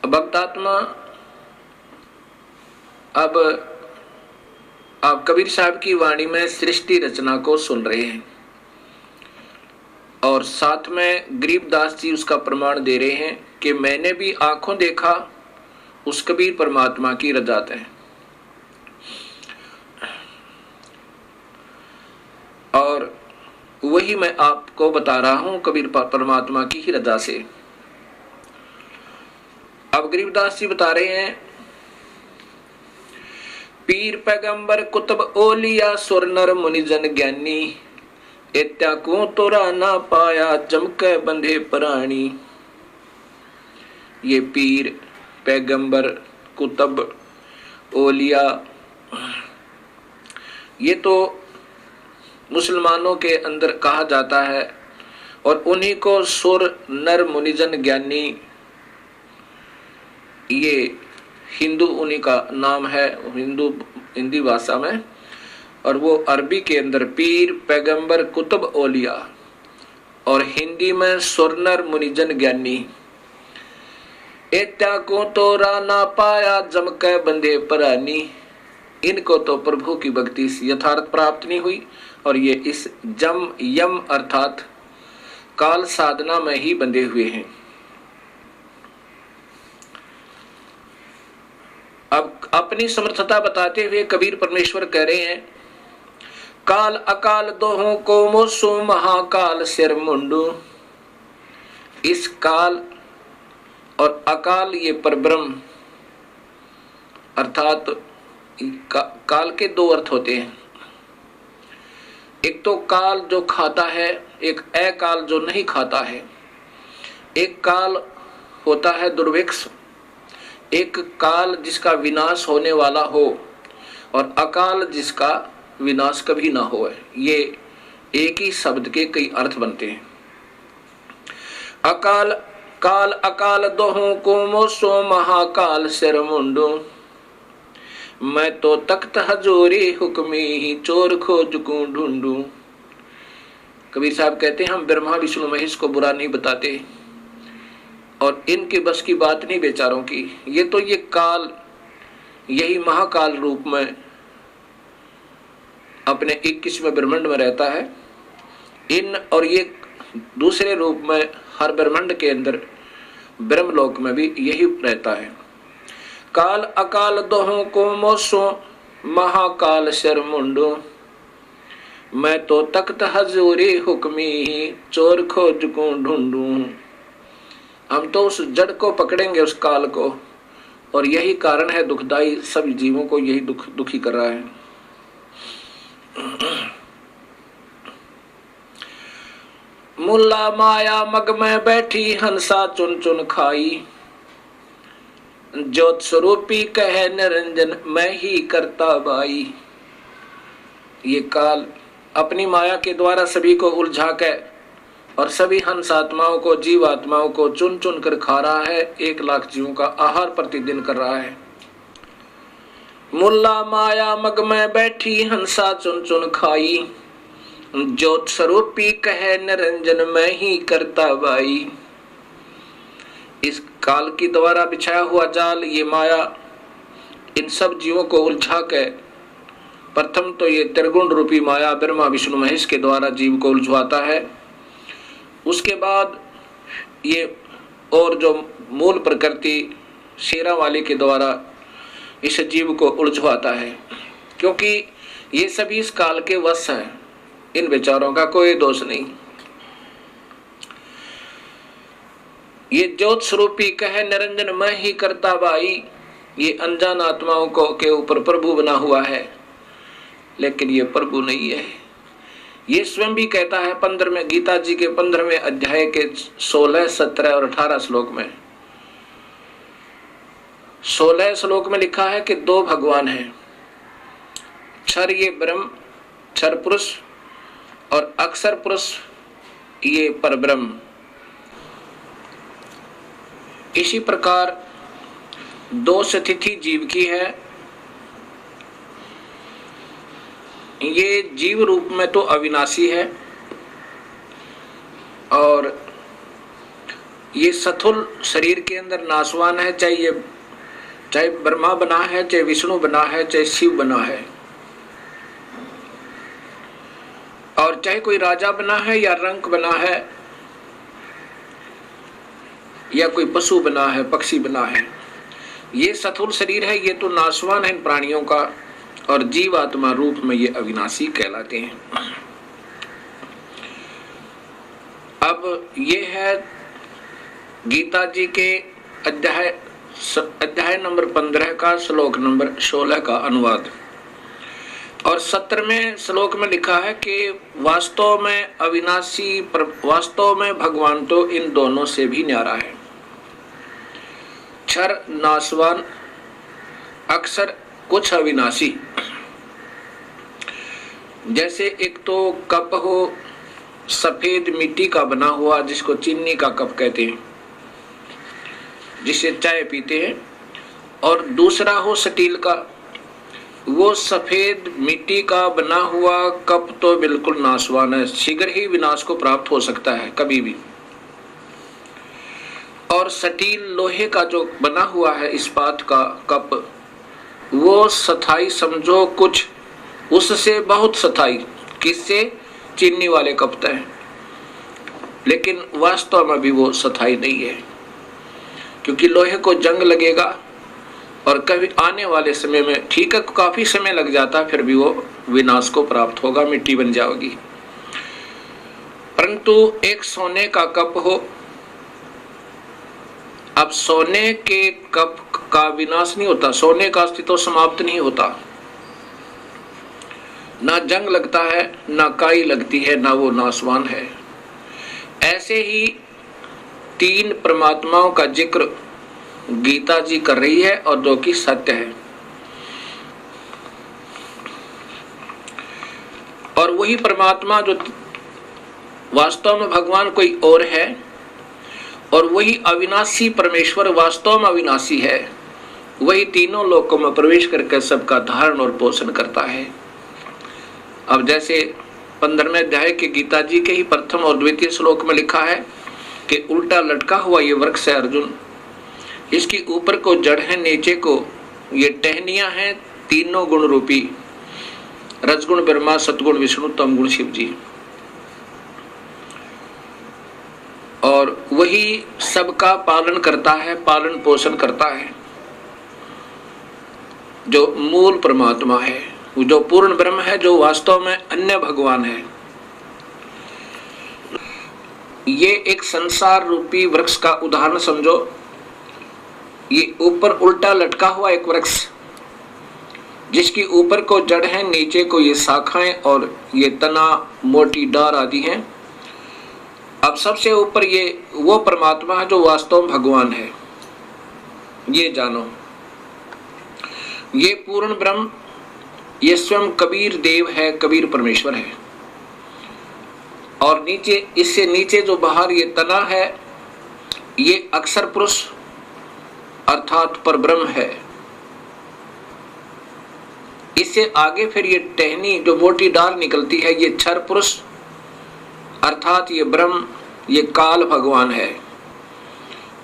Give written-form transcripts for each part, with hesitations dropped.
भक्तात्मा, अब आप कबीर साहब की वाणी में सृष्टि रचना को सुन रहे हैं और साथ में गरीबदास जी उसका प्रमाण दे रहे हैं कि मैंने भी आंखों देखा उस कबीर परमात्मा की रजात है। और वही मैं आपको बता रहा हूं कबीर परमात्मा की ही रजा से। अब गरीबदास जी बता रहे हैं, पीर पैगंबर कुतुब ओलिया सुर नर मुनिजन ज्ञानी, एत्या को तोरा ना पाया चमके बंधे प्राणी। ये पीर पैगंबर कुतुब ओलिया, ये तो मुसलमानों के अंदर कहा जाता है और उन्हीं को सुर नर मुनिजन ज्ञानी, ये हिंदू उन्हीं का नाम है हिंदी भाषा में, और वो अरबी के अंदर पीर पैगंबर कुतुब ओलिया और हिंदी में सुरनर मुनिजन ज्ञानी। एत्या को तो राना पाया जमके बंधे परानी। इनको तो प्रभु की भक्ति से यथार्थ प्राप्त नहीं हुई और ये इस जम यम अर्थात काल साधना में ही बंधे हुए हैं। अब अपनी समर्थता बताते हुए कबीर परमेश्वर कह रहे हैं, काल अकाल दोहों को मोसो महाकाल सिर मुंडू। इस काल और अकाल ये परब्रह्म अर्थात काल के दो अर्थ होते हैं। एक तो काल जो खाता है, एक अकाल जो नहीं खाता है। एक काल होता है दुर्भिक्ष, एक काल जिसका विनाश होने वाला हो और अकाल जिसका विनाश कभी ना हो। ये एक ही शब्द के कई अर्थ बनते हैं। अकाल काल अकाल दोहों को मोसो महाकाल सिर मुंडो। मैं तो तख्त हजूरी हुक्मी ही चोर खोज को ढूंढूं। कबीर साहब कहते हैं, हम ब्रह्मा विष्णु महेश को बुरा नहीं बताते और इनके बस की बात नहीं बेचारों की। ये तो ये काल यही महाकाल रूप में अपने 21वें ब्रह्मांड में रहता है। इन और ये दूसरे रूप में हर ब्रह्मांड के अंदर ब्रह्मलोक में भी यही रहता है। काल अकाल दोहों को मोसो महाकाल सिर मुंडो। मैं तो तख्त हजूरी हुक्मी ही चोर खोज को ढूंढूं। हम तो उस जड़ को पकड़ेंगे, उस काल को, और यही कारण है दुखदाई, सभी जीवों को यही दुखी कर रहा है। मुल्ला माया मग में बैठी हंसा चुन चुन खाई। ज्योत स्वरूपी कहे निरंजन मैं ही करता बाई। ये काल अपनी माया के द्वारा सभी को उलझा के और सभी हंस आत्माओं को, जीव आत्माओं को चुन चुन कर खा रहा है। 1 लाख जीवों का आहार प्रतिदिन कर रहा है। मुल्ला माया मग में बैठी हंसा चुन चुन खाई। ज्योत स्वरूपी कहे निरंजन मैं ही करता बाई। इस काल की द्वारा बिछाया हुआ जाल, ये माया इन सब जीवों को उलझा के, प्रथम तो ये त्रिगुण रूपी माया ब्रह्मा विष्णु महेश के द्वारा जीव को उलझवाता है। उसके बाद ये और जो मूल प्रकृति शेरा वाली के द्वारा इस जीव को उलझवाता है, क्योंकि ये सभी इस काल के वश हैं। इन बेचारों का कोई दोष नहीं। ये ज्योत स्वरूपी कहे निरंजन मैं ही करता बाई, ये अनजान आत्माओं को के ऊपर प्रभु बना हुआ है, लेकिन ये प्रभु नहीं है। ये स्वयं भी कहता है 15वें गीता जी के 15वें अध्याय के 16, 17 और 18 श्लोक में। 16 श्लोक में लिखा है कि 2 भगवान हैं, क्षर ये ब्रह्म, क्षर पुरुष, और अक्षर पुरुष ये परब्रह्म। इसी प्रकार 2 स्थिति जीव की है। ये जीव रूप में तो अविनाशी है और ये स्थूल शरीर के अंदर नाशवान है, चाहे ब्रह्मा बना है, चाहे विष्णु बना है, चाहे शिव बना है, और चाहे कोई राजा बना है या रंक बना है या कोई पशु बना है, पक्षी बना है, ये स्थूल शरीर है, ये तो नाशवान है इन प्राणियों का, और जीवात्मा रूप में ये अविनाशी कहलाते हैं। अब ये है गीता जी के अध्याय नंबर 15 का श्लोक नंबर 16 का अनुवाद। और 17वें श्लोक में लिखा है कि वास्तव में अविनाशी, वास्तव में भगवान तो इन दोनों से भी न्यारा है। क्षर नाशवान, अक्षर कुछ अविनाशी। जैसे एक तो कप हो सफेद मिट्टी का बना हुआ, जिसको चीनी का कप कहते हैं, जिसे चाय पीते हैं, और दूसरा हो स्टील का। वो सफेद मिट्टी का बना हुआ कप तो बिल्कुल नाशवान है, शीघ्र ही विनाश को प्राप्त हो सकता है कभी भी। और स्टील लोहे का जो बना हुआ है इस्पात का कप, वो स्थाई समझो कुछ, उससे बहुत स्थाई। किससे? चीनी वाले कप तय, लेकिन वास्तव में भी वो स्थाई नहीं है, क्योंकि लोहे को जंग लगेगा और कभी आने वाले समय में, ठीक है काफी समय लग जाता, फिर भी वो विनाश को प्राप्त होगा, मिट्टी बन जाएगी। परंतु एक सोने का कप हो, अब सोने के कप का विनाश नहीं होता, सोने का अस्तित्व समाप्त नहीं होता, ना जंग लगता है, ना काई लगती है, ना वो नाशवान है। ऐसे ही तीन परमात्माओं का जिक्र गीता जी कर रही है, और जो कि सत्य है। और वही परमात्मा जो वास्तव में भगवान कोई और है, और वही अविनाशी परमेश्वर वास्तव में अविनाशी है, वही तीनों लोकों में प्रवेश करके सबका धारण और पोषण करता है। अब जैसे 15वें अध्याय के गीता जी के ही प्रथम और द्वितीय श्लोक में लिखा है कि उल्टा लटका हुआ ये वृक्ष है अर्जुन, इसकी ऊपर को जड़ है, नीचे को ये टहनियां हैं, तीनों गुण रूपी, रजगुण ब्रह्मा, सतगुण विष्णु, तमगुण शिव जी। और वही सबका पालन करता है, पालन पोषण करता है, जो मूल परमात्मा है, जो पूर्ण ब्रह्म है, जो वास्तव में अन्य भगवान है। ये एक संसार रूपी वृक्ष का उदाहरण समझो। ये ऊपर उल्टा लटका हुआ एक वृक्ष, जिसकी ऊपर को जड़ है, नीचे को ये शाखाएं और ये तना, मोटी डार आदि हैं। अब सबसे ऊपर ये वो परमात्मा है जो वास्तव में भगवान है, ये जानो। ये पूर्ण ब्रह्म, ये स्वयं कबीर देव है, कबीर परमेश्वर है। और नीचे, इससे नीचे जो बाहर ये तना है, ये अक्षर पुरुष अर्थात परब्रह्म है। इससे आगे फिर ये टहनी जो मोटी डाल निकलती है, ये क्षर पुरुष अर्थात ये ब्रह्म, ये काल भगवान है।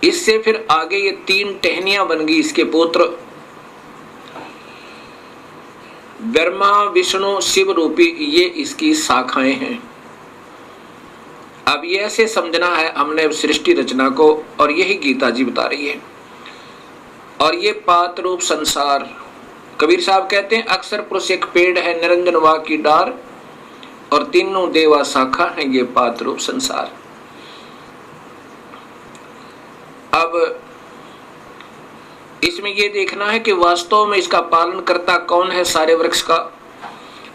इससे फिर आगे ये तीन टहनियां बन गई, इसके पुत्र ब्रह्मा, विष्णु, शिव रूपी, ये इसकी शाखाएं हैं। अब ये ऐसे समझना है हमने सृष्टि रचना को, और यही गीता जी बता रही है। और ये पात रूप संसार, कबीर साहब कहते हैं अक्षर पुरुष एक पेड़ है, निरंजन वा की डार, और तीनों देवा शाखा है, ये पात रूप संसार। अब इसमें ये देखना है कि वास्तव में इसका पालन करता कौन है सारे वृक्ष का।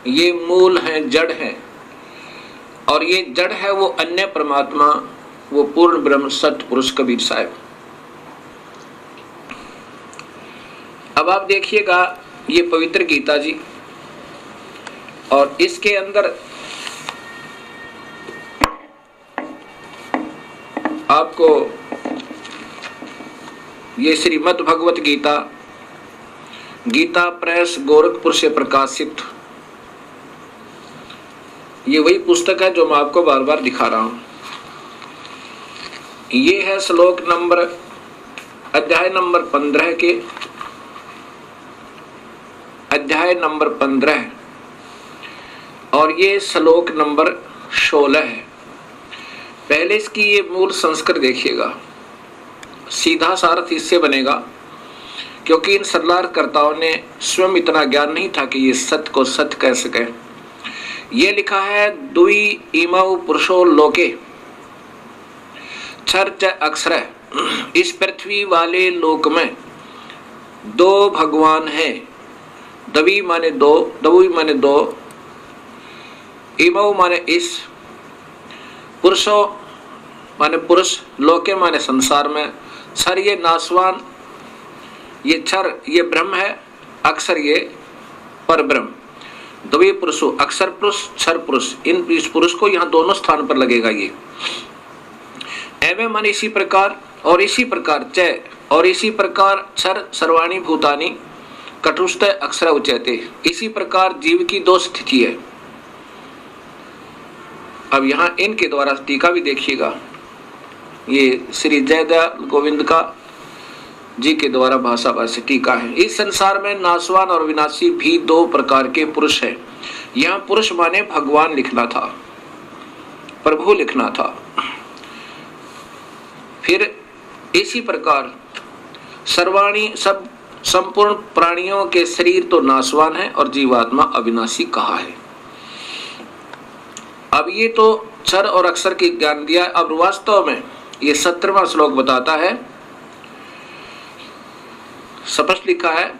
ये मूल है, जड़ है, और ये जड़ है वो अन्य परमात्मा, वो पूर्ण ब्रह्म सत्य पुरुष कबीर साहब। अब आप देखिएगा ये पवित्र गीता जी, और इसके अंदर आपको ये श्रीमद् भगवत गीता, गीता प्रेस गोरखपुर से प्रकाशित, ये वही पुस्तक है जो मैं आपको बार बार दिखा रहा हूं। ये है श्लोक नंबर अध्याय नंबर 15 के अध्याय नंबर 15 और ये श्लोक नंबर 16 है। पहले इसकी ये मूल संस्कृत देखिएगा, सीधा सार्थ इससे बनेगा, क्योंकि इन सरलारकर्ताओं ने स्वयं इतना ज्ञान नहीं था कि ये सत्य को सत्य कह सके। ये लिखा है दुई इमौ पुरुषो लोके क्षर च अक्षर, इस पृथ्वी वाले लोक में दो भगवान हैं। दवी माने दो, दवी माने दो, इमौ माने इस, पुरुषो माने पुरुष, लोके माने संसार में, क्षर ये नासवान, ये क्षर ये ब्रह्म है, अक्षर ये पर ब्रह्म। द्वि पुरुषो, अक्षर पुरुष क्षर पुरुष, इन इस पुरुष को यहाँ दोनों स्थान पर लगेगा। ये एवं मन इसी प्रकार और इसी प्रकार च और इसी प्रकार क्षर सर्वाणी भूतानि कटुष्ट अक्षर उच्यते, इसी प्रकार जीव की दो स्थिति है। अब यहाँ इनके द्वारा टीका भी देखिएगा, ये श्री जयदयाल गोविंद का जी के द्वारा भाषा भाषी टीका है। इस संसार में नासवान और विनाशी भी दो प्रकार के पुरुष हैं। यहाँ पुरुष माने भगवान लिखना था, प्रभु लिखना था। फिर इसी प्रकार सर्वाणी सब संपूर्ण प्राणियों के शरीर तो नासवान है और जीवात्मा अविनाशी कहा है। अब ये तो क्षर और अक्षर की ज्ञान दिया। अब वास्तव में ये 17वां श्लोक बताता है, स्पष्ट लिखा है,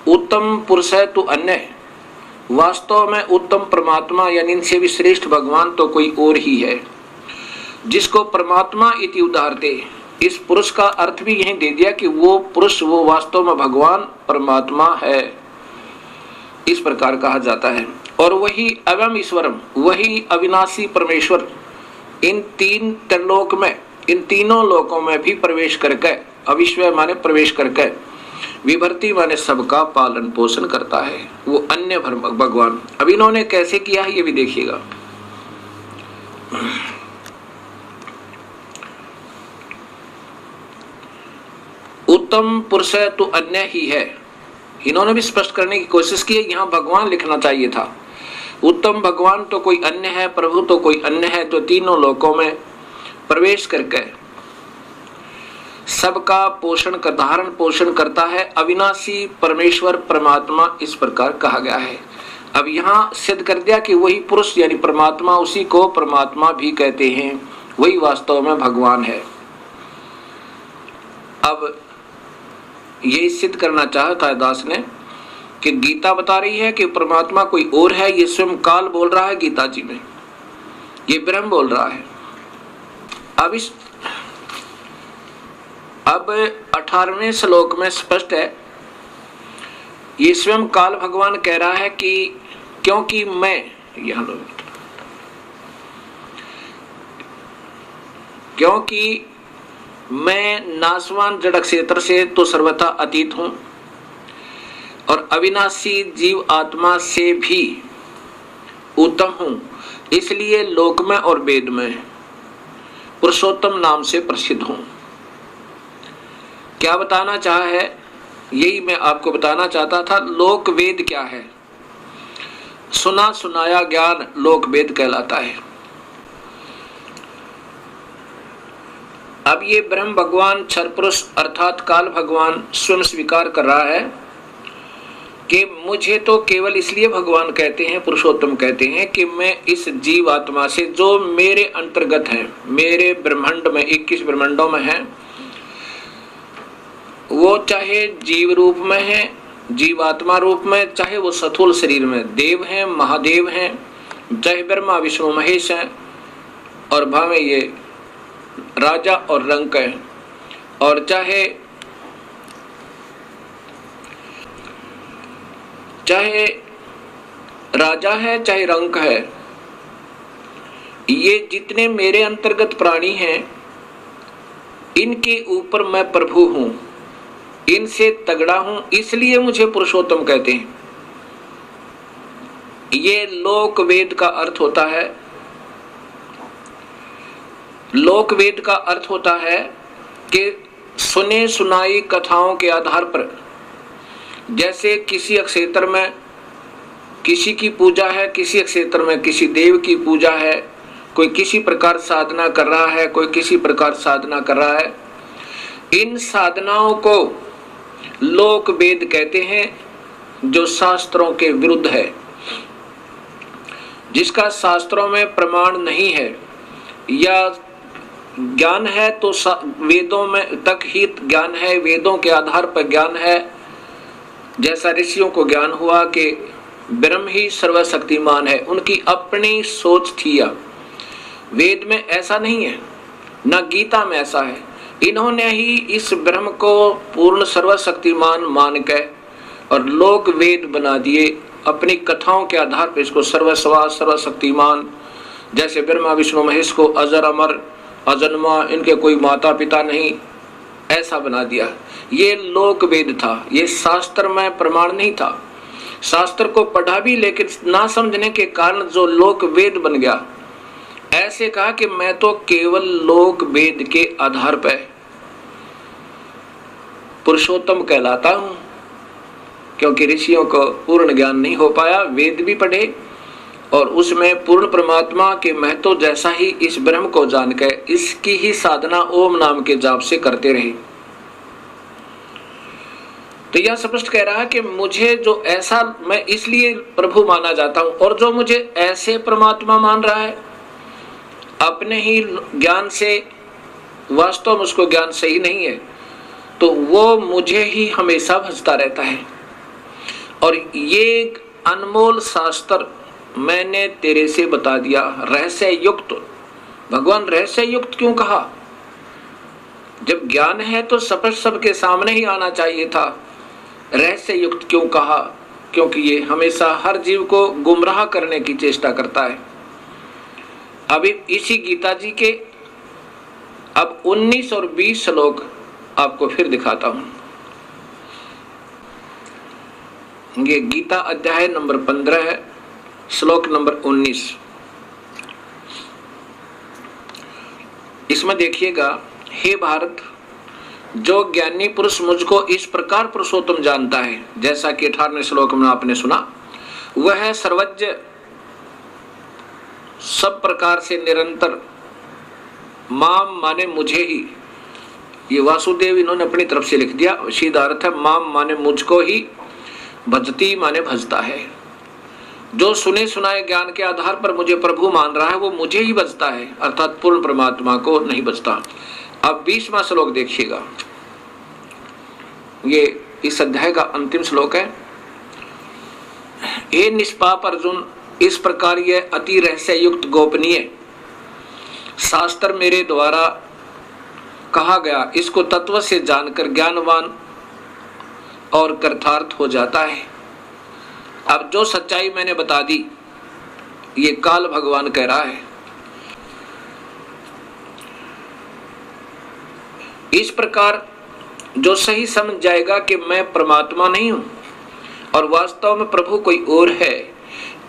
उत्तम पुरुष है तो अन्य, वास्तव में उत्तम परमात्मा यानी इनसे भी श्रेष्ठ भगवान तो कोई और ही है, जिसको परमात्मा इति उदाहरते। इस पुरुष का अर्थ भी यही दे दिया कि वो पुरुष वो वास्तव में भगवान परमात्मा है, इस प्रकार कहा जाता है। और वही अवम ईश्वरम, वही अविनाशी परमेश्वर इन तीन त्रिलोक में, इन तीनों लोकों में भी प्रवेश करके, अविश्वय माने प्रवेश करके, विभर्ति माने सबका पालन पोषण करता है, वो अन्य भगवान। अब इन्होंने कैसे किया है ये भी देखिएगा। उत्तम पुरुष है तो अन्य ही है, इन्होंने भी स्पष्ट करने की कोशिश की है। यहाँ भगवान लिखना चाहिए था। उत्तम भगवान तो कोई अन्य है, प्रभु तो कोई अन्य है, तो तीनों लोकों में प्रवेश करके सबका पोषण कर धारण पोषण करता है, अविनाशी परमेश्वर परमात्मा इस प्रकार कहा गया है। अब यहाँ सिद्ध कर दिया कि वही पुरुष यानी परमात्मा, उसी को परमात्मा भी कहते हैं, वही वास्तव में भगवान है। अब ये सिद्ध करना चाहता है दास ने कि गीता बता रही है कि परमात्मा कोई और है, ये स्वयं काल बोल रहा है गीता जी में, ये ब्रह्म बोल रहा है। अब 18वें श्लोक में स्पष्ट है, ये स्वयं काल भगवान कह रहा है कि क्योंकि मैं, यहां लो, क्योंकि मैं नासवान जड़ क्षेत्र से तो सर्वथा अतीत हूं और अविनाशी जीव आत्मा से भी उत्तम हूं, इसलिए लोक में और वेद में पुरुषोत्तम नाम से प्रसिद्ध हूं। क्या बताना चाहा है, यही मैं आपको बताना चाहता था। लोक वेद क्या है? सुना सुनाया ज्ञान लोक वेद कहलाता है। अब ये ब्रह्म भगवान क्षर पुरुष अर्थात काल भगवान स्वयं स्वीकार कर रहा है कि मुझे तो केवल इसलिए भगवान कहते हैं, पुरुषोत्तम कहते हैं कि मैं इस जीव आत्मा से जो मेरे अंतर्गत है, मेरे ब्रह्मांड में 21 ब्रह्मांडों में है, वो चाहे जीव रूप में है, जीवात्मा रूप में, चाहे वो स्थूल शरीर में देव हैं, महादेव हैं, चाहे ब्रह्मा विष्णु महेश हैं, और भावे ये राजा और रंक है, और चाहे राजा है चाहे रंक है, ये जितने मेरे अंतर्गत प्राणी हैं इनके ऊपर मैं प्रभु हूं, इनसे तगड़ा हूं, इसलिए मुझे पुरुषोत्तम कहते हैं। ये लोक वेद का अर्थ होता है लोक वेद का अर्थ होता है कि सुने सुनाई कथाओं के आधार पर, जैसे किसी क्षेत्र में किसी की पूजा है, किसी क्षेत्र में किसी देव की पूजा है, कोई किसी प्रकार साधना कर रहा है, कोई किसी प्रकार साधना कर रहा है, इन साधनाओं को लोक वेद कहते हैं, जो शास्त्रों के विरुद्ध है, जिसका शास्त्रों में प्रमाण नहीं है, या ज्ञान है तो वेदों में तक ही ज्ञान है, वेदों के आधार पर ज्ञान है, जैसा ऋषियों को ज्ञान हुआ कि ब्रह्म ही सर्वशक्तिमान है, उनकी अपनी सोच थी। या वेद में ऐसा नहीं है, ना गीता में ऐसा है। इन्होंने ही इस ब्रह्म को पूर्ण सर्वशक्तिमान मान के और लोक वेद बना दिए अपनी कथाओं के आधार पर। इसको सर्वस्वा सर्वशक्तिमान, जैसे ब्रह्मा विष्णु महेश को अजर अमर अजन्मा, इनके कोई माता पिता नहीं, ऐसा बना दिया। ये लोक वेद था, ये शास्त्र में प्रमाण नहीं था। शास्त्र को पढ़ा भी लेकिन ना समझने के कारण जो लोक वेद बन गया। ऐसे कहा कि मैं तो केवल लोक वेद के आधार पर पुरुषोत्तम कहलाता हूं, क्योंकि ऋषियों को पूर्ण ज्ञान नहीं हो पाया। वेद भी पढ़े और उसमें पूर्ण परमात्मा के महत्व जैसा ही इस ब्रह्म को जानकर इसकी ही साधना ओम नाम के जाप से करते रहे। तो यह स्पष्ट कह रहा है कि मुझे जो ऐसा, मैं इसलिए प्रभु माना जाता हूं, और जो मुझे ऐसे परमात्मा मान रहा है अपने ही ज्ञान से, वास्तव में उसको ज्ञान सही नहीं है, तो वो मुझे ही हमेशा भजता रहता है। और ये अनमोल शास्त्र मैंने तेरे से बता दिया, रहस्य युक्त। भगवान रहस्य युक्त क्यों कहा? जब ज्ञान है तो स्पष्ट सबके सामने ही आना चाहिए था। रहस्य युक्त क्यों कहा? क्योंकि ये हमेशा हर जीव को गुमराह करने की चेष्टा करता है। अभी इसी गीता जी के अब 19 और 20 श्लोक आपको फिर दिखाता हूं। ये गीता अध्याय नंबर 15 है, श्लोक नंबर 19। इसमें देखिएगा, हे भारत, जो ज्ञानी पुरुष मुझको इस प्रकार पुरुषोत्तम जानता है, जैसा कि 18वें श्लोक में आपने सुना, वह सर्वज्ञ, सब प्रकार से निरंतर, माम माने मुझे ही, ये वासुदेव इन्होंने अपनी तरफ से लिख दिया, सीधा अर्थ है माम माने मुझको ही, भजती माने भजता है। जो सुने सुनाए ज्ञान के आधार पर मुझे प्रभु मान रहा है वो मुझे ही भजता है, अर्थात पूर्ण परमात्मा को नहीं भजता। अब 20वां श्लोक देखिएगा, ये इस अध्याय का अंतिम श्लोक है। हे निष्पाप अर्जुन, इस प्रकार यह अति रहस्य युक्त गोपनीय शास्त्र मेरे द्वारा कहा गया, इसको तत्व से जानकर ज्ञानवान और कृतार्थ हो जाता है। अब जो सच्चाई मैंने बता दी, ये काल भगवान कह रहा है। इस प्रकार जो सही समझ जाएगा कि मैं परमात्मा नहीं हूं और वास्तव में प्रभु कोई और है,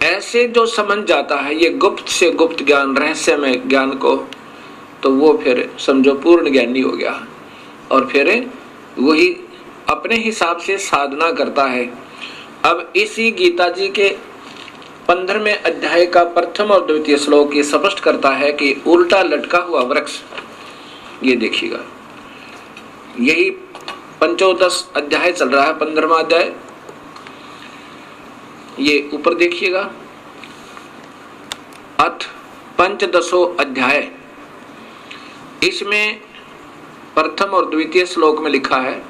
ऐसे जो समझ जाता है ये गुप्त से गुप्त ज्ञान, रहस्य में ज्ञान को, तो वो फिर समझो पूर्ण ज्ञानी हो गया। और फिर वही अपने हिसाब से साधना करता है। अब इसी गीता जी के 15वें अध्याय का प्रथम और द्वितीय श्लोक ये स्पष्ट करता है कि उल्टा लटका हुआ वृक्ष, ये देखिएगा, यही पंचोदश अध्याय चल रहा है, 15वां अध्याय, ये ऊपर देखिएगा, अथ पंचदशो अध्याय, इसमें प्रथम और द्वितीय श्लोक में लिखा है,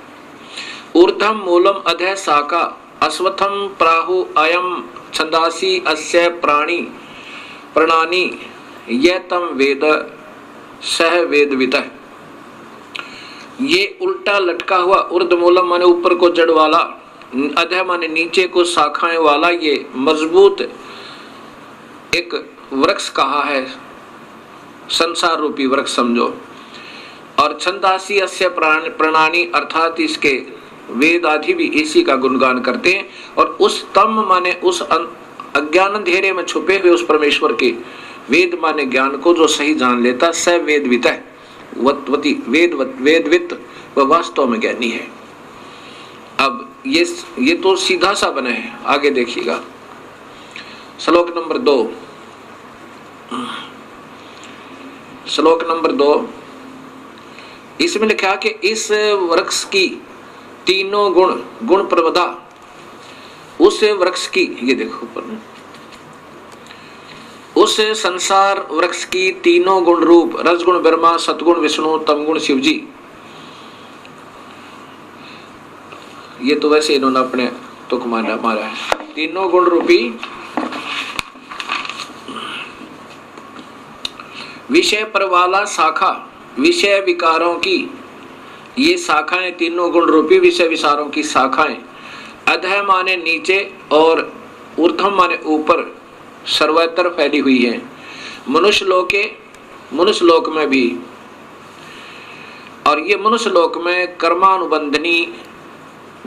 ऊर्ध्वम मूलम अधः शाखा अश्वत्थम प्राहु अयम छंदासी अस्य प्राणी प्रणानी ये तम वेद सह वेदवितः। ये उल्टा लटका हुआ, ऊर्ध्व मूलम माने ऊपर को जड़ वाला, अधः माने नीचे को शाखाएं वाला, ये मजबूत एक वृक्ष कहा है, संसार रूपी वृक्ष समझो। और छंदासी अस्य प्रणानी, अर्थात इसके वेद आदि भी इसी का गुणगान करते हैं। और उस तम माने उस अज्ञान अंधेरे में छुपे हुए उस परमेश्वर के वेद माने ज्ञान को जो सही जान लेता, स वेदवित है वत्वती, वेदवित वह वास्तव में ज्ञानी है। अब ये तो सीधा सा बना है, आगे देखिएगा श्लोक नंबर 2। श्लोक नंबर 2 इसमें लिखा कि इस वृक्ष की तीनों गुण प्रवधा, उस वृक्ष की, ये देखो ऊपर में, उस संसार वृक्ष की तीनों गुण रूप रजगुण ब्रह्मा, सतगुण विष्णु, तमगुण शिव जी। ये तो वैसे इन्होंने अपने तुक मारा है। तीनों गुण रूपी विषय पर वाला शाखा, विषय विकारों की ये शाखाएं, तीनों गुण रूपी विषय विचारों की शाखाएं अधः माने नीचे और ऊर्ध्व माने ऊपर सर्वत्र फैली हुई है। मनुष्य लोक में भी, और ये मनुष्य लोक में कर्मानुबंधनी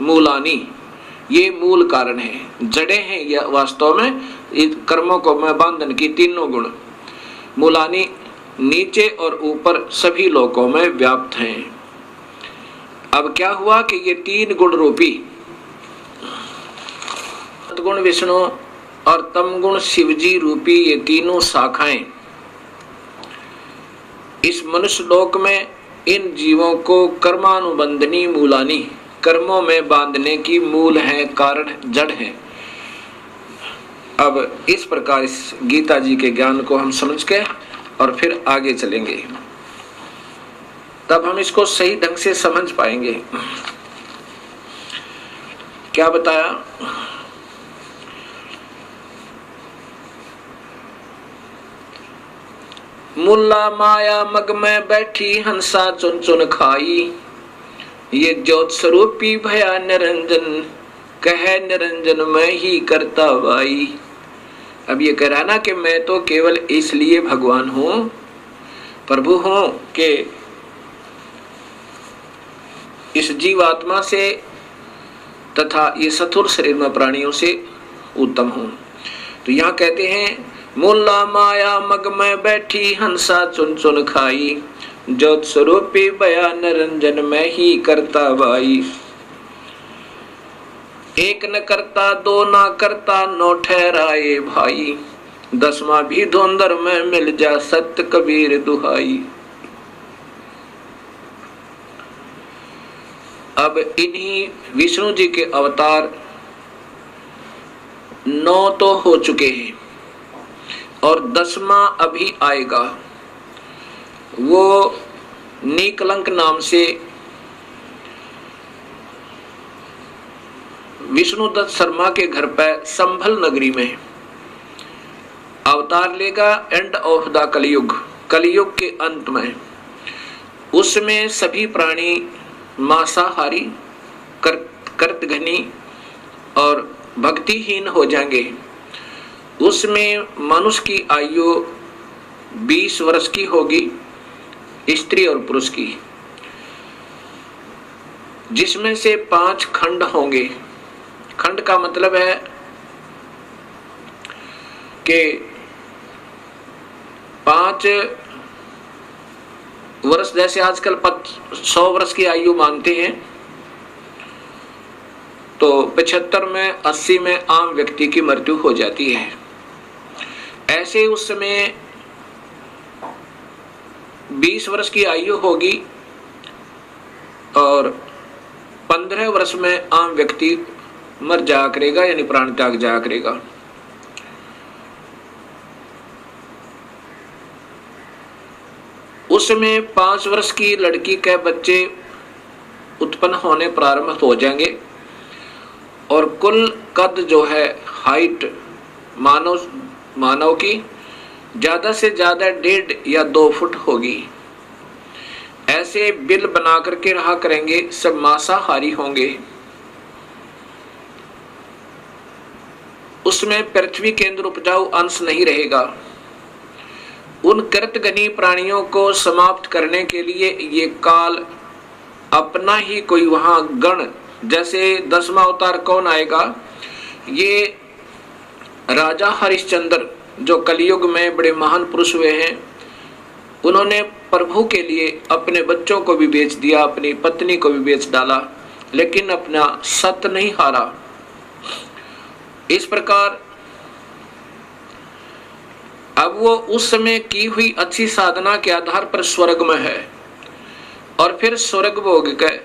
मूलानी, ये मूल कारण है, जड़े हैं ये वास्तव में कर्मों को में बंधन की तीनों गुण। मूलानी नीचे और ऊपर सभी लोकों में व्याप्त हैं। अब क्या हुआ कि ये तीन गुण रूपी सतगुण विष्णु और तमगुण शिवजी रूपी ये तीनों शाखाएं इस मनुष्य लोक में इन जीवों को कर्मानुबंधनी मूलानी, कर्मों में बांधने की मूल है, कारण जड़ है। अब इस प्रकार इस गीता जी के ज्ञान को हम समझ के और फिर आगे चलेंगे, तब हम इसको सही ढंग से समझ पाएंगे। क्या बताया? मुल्ला माया मग में बैठी हंसा चुन चुन खाई, ये ज्योत स्वरूपी भया निरंजन, कहे निरंजन मैं ही करता वाई। अब ये कह रहा ना कि मैं तो केवल इसलिए भगवान हूं, प्रभु हूं कि इस जीवात्मा से तथा ये सथुर शरीर में प्राणियों से उत्तम हूं। तो यहाँ कहते हैं मुल्ला माया मग में बैठी हंसा चुन चुन खाई, ज्योत स्वरूपी बया निरंजन मैं ही करता भाई। एक न करता दो ना करता नौ ठहराए भाई, दसवां भी धुंधर में मिल जा सत्य कबीर दुहाई। अब इन्हीं विष्णु जी के अवतार 9 तो हो चुके हैं और 10वां अभी आएगा। वो नीकलंक नाम से विष्णुदत्त शर्मा के घर पर संभल नगरी में अवतार लेगा। एंड ऑफ द कलयुग, कलयुग के अंत में उसमें सभी प्राणी मांसाहारी, कर्तघनी और भक्तिहीन हो जाएंगे। उसमें मनुष्य की आयु 20 वर्ष की होगी, स्त्री और पुरुष की, जिसमें से 5 खंड होंगे। खंड का मतलब है कि 5 वर्ष, जैसे आजकल 100 वर्ष की आयु मानते हैं, तो 75 में 80 में आम व्यक्ति की मृत्यु हो जाती है। ऐसे उस समय 20 वर्ष की आयु होगी और 15 वर्ष में आम व्यक्ति मर जाया करेगा, यानी प्राण त्याग जाया करेगा। उसमें 5 वर्ष की लड़की के बच्चे उत्पन्न होने प्रारंभ हो जाएंगे और कुल कद जो है, हाइट मानव की ज्यादा से ज्यादा 1.5 या 2 फुट होगी। ऐसे बिल बना करके रहा करेंगे, सब मांसाहारी होंगे। उसमें पृथ्वी के अंदर उपजाऊ अंश नहीं रहेगा। उन कृतघ्नी प्राणियों को समाप्त करने के लिए ये काल अपना ही कोई वहां गण, जैसे 10वां अवतार कौन आएगा? ये राजा हरिश्चंद्र जो कलयुग में बड़े महान पुरुष हुए हैं, उन्होंने प्रभु के लिए अपने बच्चों को भी बेच दिया, अपनी पत्नी को भी बेच डाला, लेकिन अपना सत्य नहीं हारा। इस प्रकार अब वो उस समय की हुई अच्छी साधना के आधार पर स्वर्ग में है, और फिर स्वर्ग भोग के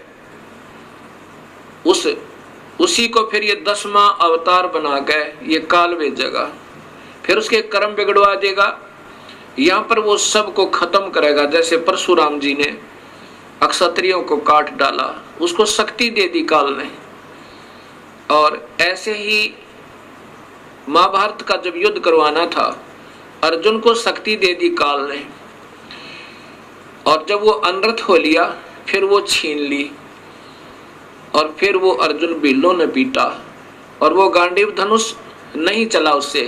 उसी को फिर ये 10वां अवतार बना के ये काल भेजेगा, फिर उसके कर्म बिगड़वा देगा। यहाँ पर वो सबको खत्म करेगा। जैसे परशुराम जी ने अक्षत्रियों को काट डाला, उसको शक्ति दे दी काल ने, और ऐसे ही महाभारत का जब युद्ध करवाना था, अर्जुन को शक्ति दे दी काल ने, और जब वो अनर्थ हो लिया फिर वो छीन ली, और फिर वो अर्जुन बिल्लों ने पीटा, और वो गांडीव धनुष नहीं चला उससे।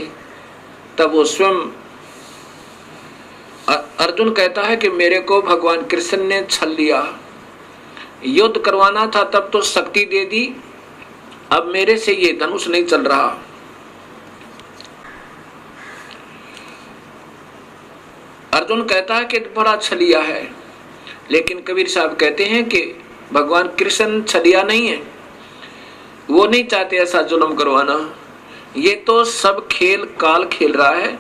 तब वो स्वयं अर्जुन कहता है कि मेरे को भगवान कृष्ण ने छल लिया, युद्ध करवाना था तब तो शक्ति दे दी, अब मेरे से ये धनुष नहीं चल रहा। अर्जुन कहता है कि बड़ा छलिया है, लेकिन कबीर साहब कहते हैं कि भगवान कृष्ण छलिया नहीं है, वो नहीं चाहते ऐसा जुल्म करवाना। ये तो सब खेल काल खेल रहा है,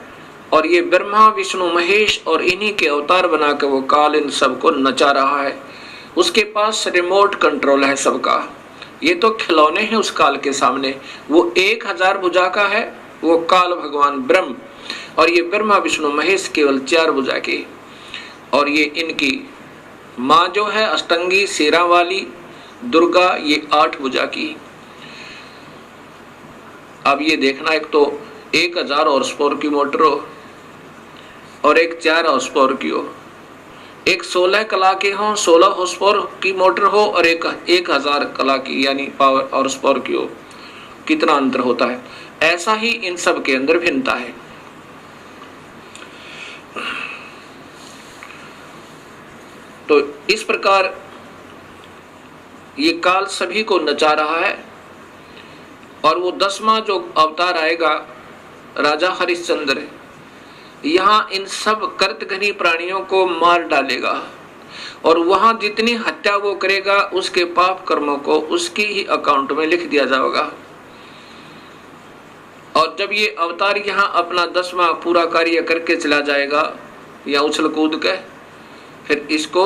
और ये ब्रह्मा विष्णु महेश और इन्हीं के अवतार बना के वो काल इन सबको नचा रहा है। उसके पास रिमोट कंट्रोल है सबका। ये तो खिलौने हैं उस काल के सामने। वो 1000 भुजा का है वो काल भगवान ब्रह्म, और ये ब्रह्मा विष्णु महेश केवल 4 भुजा के, और ये इनकी माँ जो है अष्टंगी शेरा वाली दुर्गा, ये 8 भुजा की। अब ये देखना, एक तो 1000 हॉर्स पावर की मोटर हो, और एक 4 हॉर्स पावर की हो, एक 16 कला के हो, 16 हॉर्स पावर की मोटर हो, और एक 1000 कला की यानी पावर हॉर्स पावर की हो। कितना अंतर होता है। ऐसा ही इन सब के अंदर भिन्नता है। तो इस प्रकार ये काल सभी को नचा रहा है, और वो 10वां जो अवतार आएगा राजा हरिश्चंद्र, यहाँ इन सब कर्तघनी प्राणियों को मार डालेगा, और वहां जितनी हत्या वो करेगा उसके पाप कर्मों को उसकी ही अकाउंट में लिख दिया जाएगा। और जब ये अवतार यहाँ अपना 10वां पूरा कार्य करके चला जाएगा या उछल कूद के, फिर इसको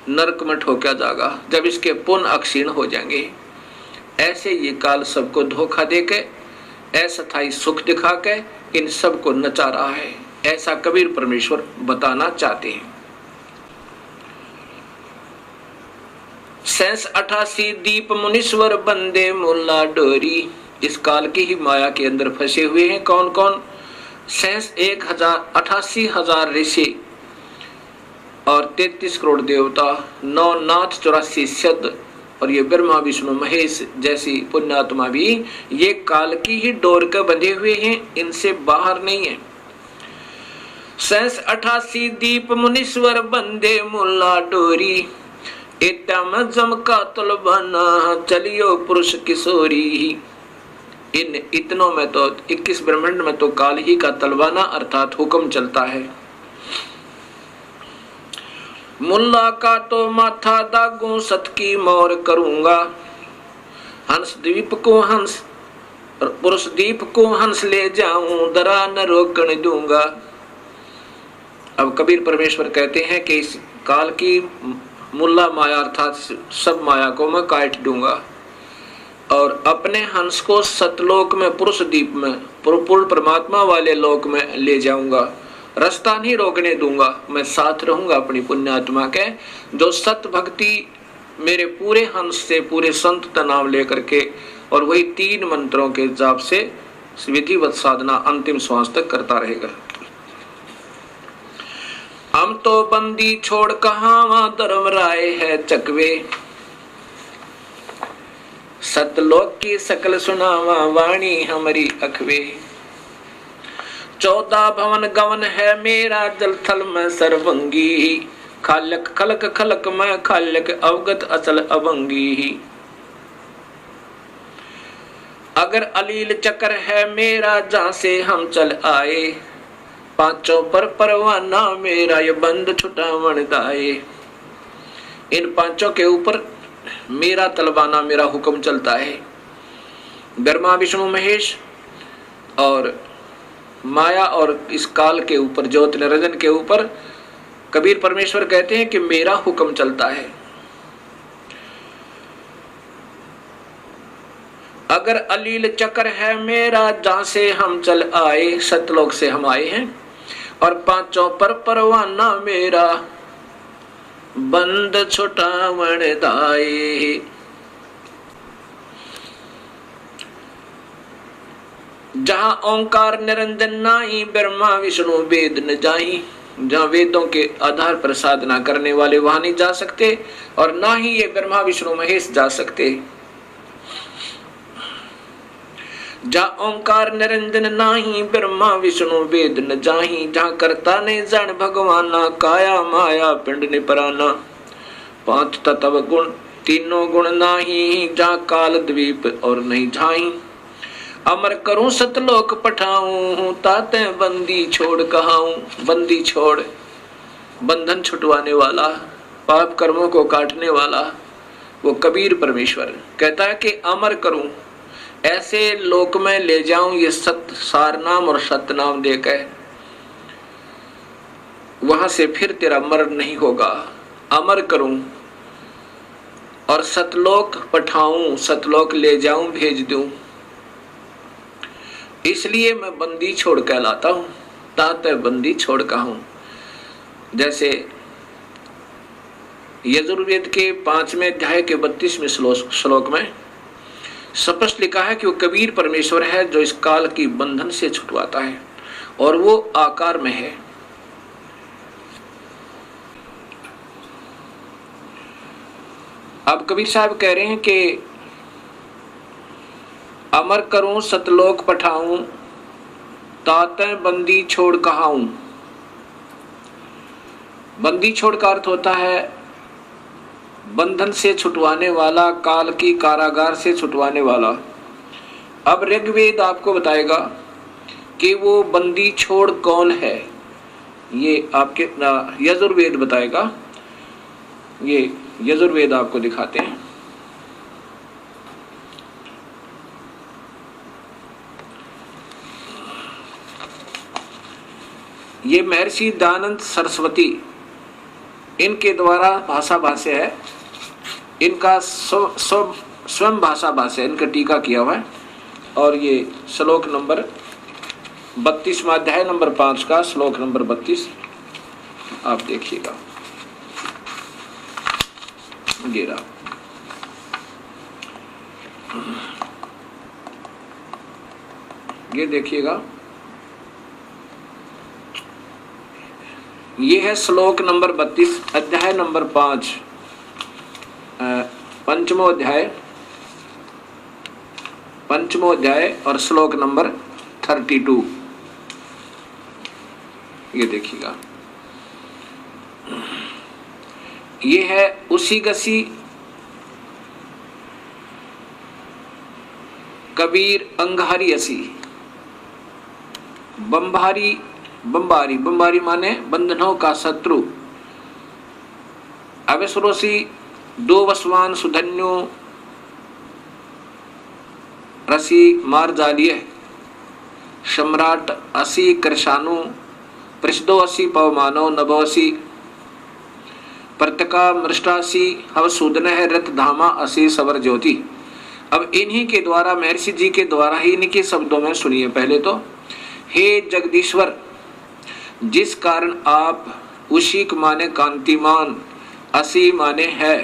नरक में ठोका जाएगा जब इसके पुण्य अक्षीण हो जाएंगे। ऐसे ये काल सबको धोखा देके अस्थायी सुख दिखा के इन सबको नचा रहा है, ऐसा कबीर परमेश्वर बताना चाहते हैं। 88 दीप मुनीश्वर बंदे मुल्ला डोरी। इस काल की ही माया के अंदर फंसे हुए हैं कौन कौन? 88,000 ऋषि और 33 करोड़ देवता, 9 नाथ 84 सिद्ध, और ये ब्रह्मा विष्णु महेश जैसी पुण्यात्मा भी ये काल की ही डोर के बंधे हुए हैं, इनसे बाहर नहीं है। 88 दीप मुनीश्वर बंदे मुल्ला डोरी, इतम जम का तलबना चलियो पुरुष किशोरी। इन इतनों में तो 21 ब्रह्मांड में तो काल ही का तलवाना अर्थात हुक्म चलता है। मुल्ला का तो माथा दागू सत की मोर करूंगा, हंस द्वीप को हंस पुरुष दीप को हंस ले जाऊं, दरा न रोकने दूंगा। अब कबीर परमेश्वर कहते हैं कि इस काल की मुल्ला माया अर्थात सब माया को मैं काट दूंगा, और अपने हंस को सतलोक में पुरुष दीप में पूर्ण परमात्मा वाले लोक में ले जाऊंगा। रास्ता नहीं रोकने दूंगा, मैं साथ रहूंगा अपनी पुण्यात्मा के, जो सत भक्ति मेरे पूरे हंस से पूरे संत का नाम लेकर के और वही 3 मंत्रों के जाप से विधिवत साधना अंतिम श्वास तक करता रहेगा। हम तो बंदी छोड़ कहां धर्म राय है चकवे, सतलोक की सकल सुनावा वाणी हमारी अखवे। 14 भवन गवन है मेरा जल थल में सर्वंगी, खालक खलक खलक में खालक अवगत अचल अभंगी। अगर अलील चक्र है मेरा जहां से हम चल आए, पांचों पर परवाना मेरा ये बंद छुटावन दाए। इन पांचों के ऊपर मेरा तलवाना, मेरा हुक्म चलता है। ब्रह्मा विष्णु महेश और माया और इस काल के ऊपर, ज्योति निरंजन के ऊपर कबीर परमेश्वर कहते हैं कि मेरा हुक्म चलता है। अगर अलील चक्र है मेरा जहां से हम चल आए, सतलोक से हम आए हैं, और पांचों पर परवाना मेरा बंद छुटावन दाए। जहां ओंकार निरंजन नाही, ब्रह्मा विष्णु वेद न जाही। जहां वेदों के आधार पर साधना करने वाले वहां नहीं जा सकते, और ना ही ये ब्रह्मा विष्णु महेश जा सकते। जहां ओंकार निरंजन नाही, ब्रह्मा विष्णु वेद न जाही। जहां करता ने जन भगवाना, काया माया पिंड ने पराना। पांच तत्व गुण तीनों गुण नाही, जहां काल द्वीप और नहीं झाई। अमर करूं सतलोक पठाऊं, ताते बंदी छोड़ कहाऊं। बंदी छोड़, बंधन छुटवाने वाला, पाप कर्मों को काटने वाला वो कबीर परमेश्वर कहता है कि अमर करूं, ऐसे लोक में ले जाऊं ये सत सार नाम और सत्य नाम देकर, वहां से फिर तेरा मरण नहीं होगा। अमर करूं और सतलोक पठाऊं, सतलोक ले जाऊं, भेज दूं। इसलिए मैं बंदी छोड़ कहलाता हूं, ताते बंदी छोड़ कहूं। जैसे यजुर्वेद के 5वें अध्याय के 32वें श्लोक में स्पष्ट लिखा है कि वो कबीर परमेश्वर है जो इस काल की बंधन से छुटवाता है, और वो आकार में है। अब कबीर साहब कह रहे हैं कि अमर करूं सतलोक पठाऊं, ताते बंदी छोड़ कहाऊं। बंदी छोड़ का अर्थ होता है बंधन से छुटवाने वाला, काल की कारागार से छुटवाने वाला। अब ऋग्वेद आपको बताएगा कि वो बंदी छोड़ कौन है, ये आपके यजुर्वेद बताएगा। ये यजुर्वेद आपको दिखाते हैं। ये महर्षि दयानंद सरस्वती इनके द्वारा भाषा भाष्य है, इनका स्वयं भाषा भाष्य, इनका टीका किया हुआ है। और ये श्लोक नंबर 32वां अध्याय नंबर 5 का श्लोक नंबर 32 आप देखिएगा। गिरा ये देखिएगा, ये है श्लोक नंबर 32 अध्याय नंबर 5 पंचमो अध्याय और श्लोक नंबर 32। ये देखिएगा, ये है उसी गसी कबीर अंगारी असी। बंबारी बंबारी बंबारी माने बंधनों का शत्रु। अवेसरोसी दो वसवान सुधन्यो रसी मार जालिये। सम्राट असी कृषाणु पृष्ठो असी पवमानो नभोसी। प्रतका मृष्टासी हव सूदन है रथ धामा असी सवर ज्योति। अब इन्हीं के द्वारा, महर्षि जी के द्वारा ही इनके शब्दों में सुनिए पहले तो। हे जगदीश्वर, जिस कारण आप उशिक माने कांतिमान, असी माने है,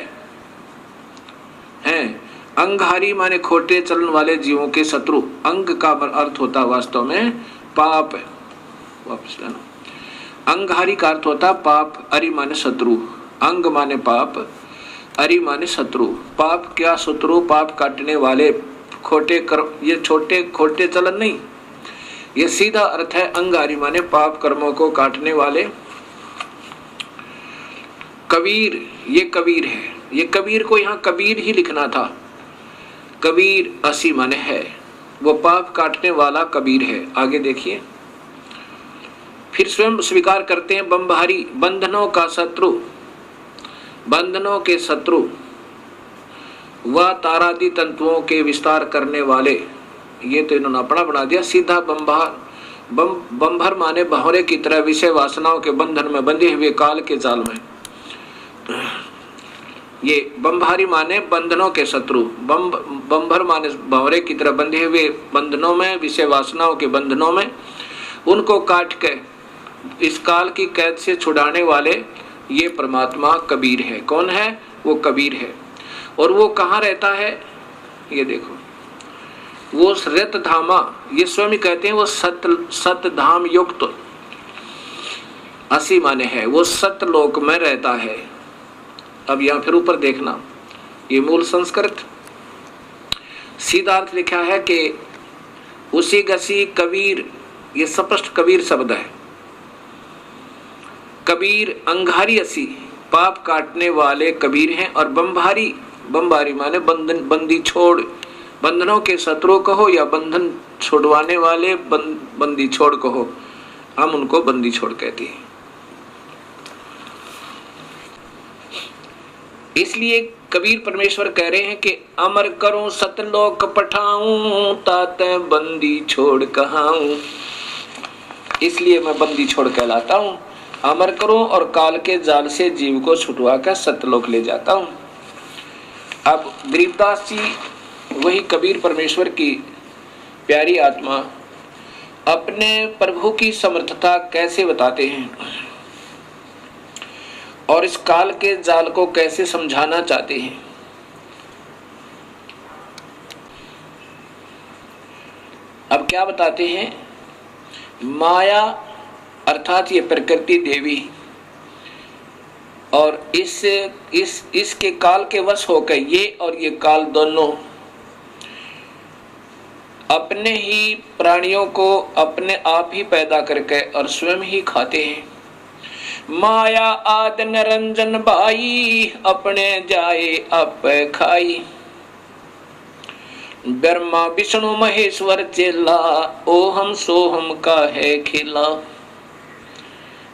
हैं, अंगहारी माने खोटे चलन वाले जीवों के शत्रु। अंग का अर्थ होता वास्तव में पाप, वापस लेना। अंगहारी का अर्थ होता पाप, अरि माने शत्रु। अंग माने पाप, अरि माने शत्रु। पाप क्या शत्रु, पाप काटने वाले, खोटे कर्म, ये छोटे खोटे चलन नहीं, ये सीधा अर्थ है अंगारी माने पाप कर्मों को काटने वाले। कबीर, ये कबीर है। ये कबीर को यहाँ कबीर ही लिखना था। कबीर असी माने है, वो पाप काटने वाला कबीर है। आगे देखिए, फिर स्वयं स्वीकार करते हैं बंभारी बंधनों का शत्रु, बंधनों के शत्रु व तारादि तंतुओं के विस्तार करने वाले। ये तो इन्होंने अपना बना दिया सीधा। बंभर माने भंवरे की तरह विषय वासनाओं के बंधन में बंधे हुए काल के जाल में। ये बंभारी माने बंधनों के शत्रु, बंभर माने भंवरे की तरह बंधे हुए बंधनों में, विषय वासनाओं के बंधनों में, उनको काट के इस काल की कैद से छुड़ाने वाले ये परमात्मा कबीर है। कौन है? वो कबीर है। और वो कहाँ रहता है? ये देखो, वो रत धामा, ये स्वयं कहते हैं वो सत धाम युक्त 80 माने है, वो सतलोक में रहता है। अब यहां फिर ऊपर देखना, ये मूल संस्कृत सीधा अर्थ लिखा है कि उसी गसी कबीर, ये स्पष्ट कबीर शब्द है। कबीर अंगारी असी, पाप काटने वाले कबीर हैं। और बंभारी, बंभारी माने बंधन, बंदी छोड़, बंधनों के शत्रु कहो या बंधन छोड़वाने वाले, बंदी छोड़ कहो, हम उनको बंदी छोड़ कहते हैं। इसलिए कबीर परमेश्वर कह रहे हैं कि अमर करूं सतलोक पठाऊं, ताते बंदी छोड़ कहाऊं। इसलिए मैं बंदी छोड़ कहलाता हूं। अमर करूं और काल के जाल से जीव को छुटवा कर सतलोक ले जाता हूं। अब गरीबदास जी, वही कबीर परमेश्वर की प्यारी आत्मा, अपने प्रभु की समर्थता कैसे बताते हैं और इस काल के जाल को कैसे समझाना चाहते हैं। अब क्या बताते हैं? माया अर्थात ये प्रकृति देवी और इसके काल के वश होकर ये और ये काल दोनों अपने ही प्राणियों को अपने आप ही पैदा करके और स्वयं ही खाते हैं। माया आद निरंजन भाई, अपने जाए आप खाई। ब्रह्मा विष्णु महेश्वर चेला, ओहम सोहम का है खिला।